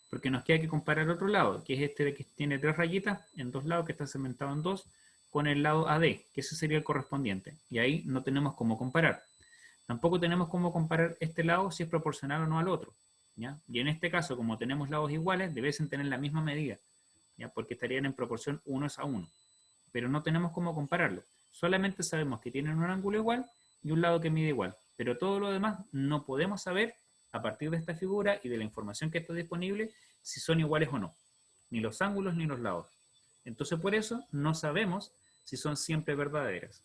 S1: Porque nos queda que comparar otro lado, que es este que tiene tres rayitas en dos lados, que está segmentado en dos, con el lado AD, que ese sería el correspondiente. Y ahí no tenemos cómo comparar. Tampoco tenemos cómo comparar este lado si es proporcional o no al otro, ¿ya? Y en este caso, como tenemos lados iguales, debiesen tener la misma medida, ¿ya? Porque estarían en proporción 1:1. Pero no tenemos cómo compararlo. Solamente sabemos que tienen un ángulo igual y un lado que mide igual. Pero todo lo demás no podemos saber, a partir de esta figura y de la información que está disponible, si son iguales o no. Ni los ángulos ni los lados. Entonces, por eso no sabemos si son siempre verdaderas.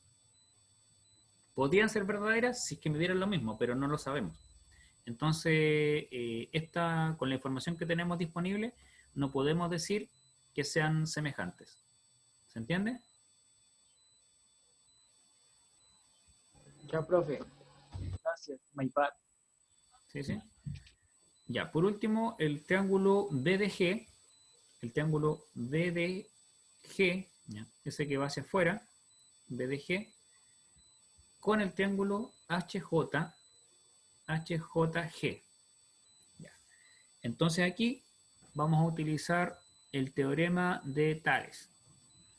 S1: Podrían ser verdaderas si es que midieran lo mismo, pero no lo sabemos. Entonces, con la información que tenemos disponible, no podemos decir que sean semejantes. ¿Se entiende?
S4: Ya, profe. Gracias. My bad.
S1: Sí, sí. Ya, por último, el triángulo BDG, ¿ya? Ese que va hacia afuera, BDG, con el triángulo HJG. Ya. Entonces aquí vamos a utilizar el teorema de Tales,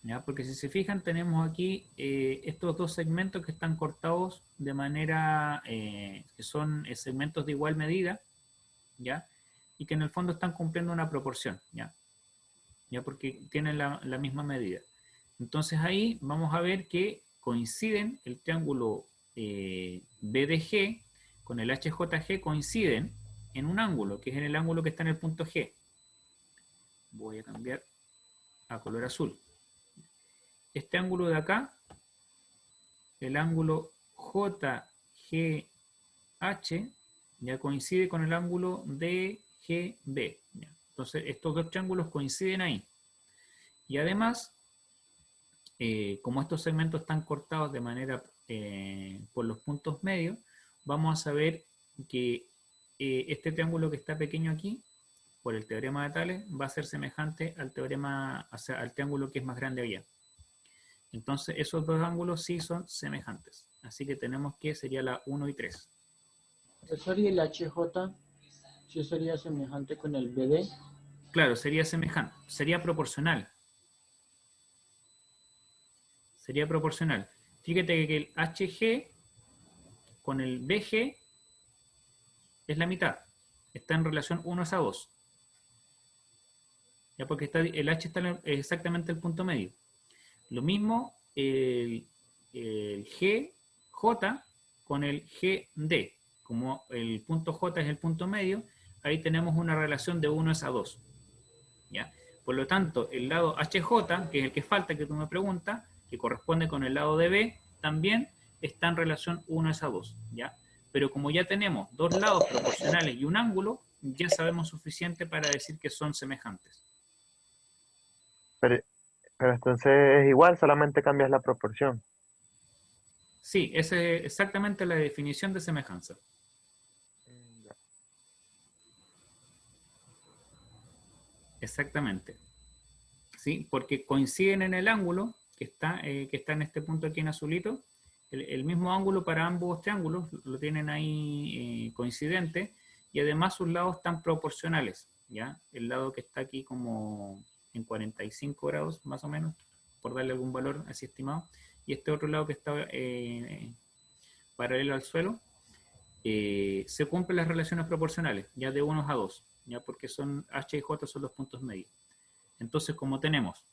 S1: ¿ya? Porque si se fijan tenemos aquí estos dos segmentos que están cortados de manera que son segmentos de igual medida, ¿ya? Y que en el fondo están cumpliendo una proporción, ¿ya? ¿Ya? Porque tienen la misma medida. Entonces ahí vamos a ver que coinciden el triángulo BDG con el HJG, coinciden, en un ángulo, que es en el ángulo que está en el punto G. Voy a cambiar a color azul. Este ángulo de acá, el ángulo JGH, ya coincide con el ángulo DGB. Entonces, estos dos triángulos coinciden ahí. Y además, como estos segmentos están cortados de manera por los puntos medios, vamos a saber que este triángulo que está pequeño aquí, por el teorema de Tales, va a ser semejante al teorema, o sea, al triángulo que es más grande allá. Entonces, esos dos ángulos sí son semejantes. Así que tenemos que sería la 1 y 3.
S4: Profesor, ¿y el HJ sí sería semejante con el BD?
S1: Claro, sería semejante, sería proporcional. Sería proporcional. Fíjate que el HG con el BG es la mitad. Está en relación 1:2. Ya porque está, el H está exactamente en el punto medio. Lo mismo el GJ con el GD. Como el punto J es el punto medio, ahí tenemos una relación de 1:2. ¿Ya? Por lo tanto, el lado HJ, que es el que falta, que tú me preguntas, que corresponde con el lado de B, también está en relación 1:2. ¿Ya? Pero como ya tenemos dos lados proporcionales y un ángulo, ya sabemos suficiente para decir que son semejantes.
S3: Pero, pero entonces es igual, solamente cambias la proporción.
S1: Sí, esa es exactamente la definición de semejanza. Exactamente. ¿Sí? Porque coinciden en el ángulo que está en este punto aquí en azulito. El mismo ángulo para ambos triángulos lo tienen ahí coincidente, y además sus lados están proporcionales. ¿Ya? El lado que está aquí como en 45 grados más o menos, por darle algún valor así estimado, y este otro lado que está paralelo al suelo, se cumplen las relaciones proporcionales, ya de 1:2, ya porque son H y J son los puntos medios. Entonces, como tenemos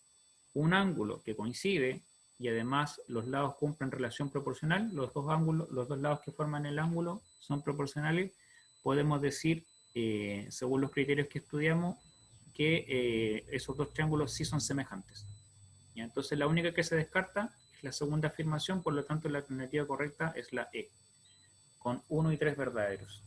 S1: un ángulo que coincide y además los lados cumplen relación proporcional, los dos ángulos, los dos lados que forman el ángulo son proporcionales, podemos decir, según los criterios que estudiamos, que esos dos triángulos sí son semejantes. ¿Ya? Entonces, la única que se descarta es la segunda afirmación, por lo tanto, la alternativa correcta es la E, con 1 y 3 verdaderos.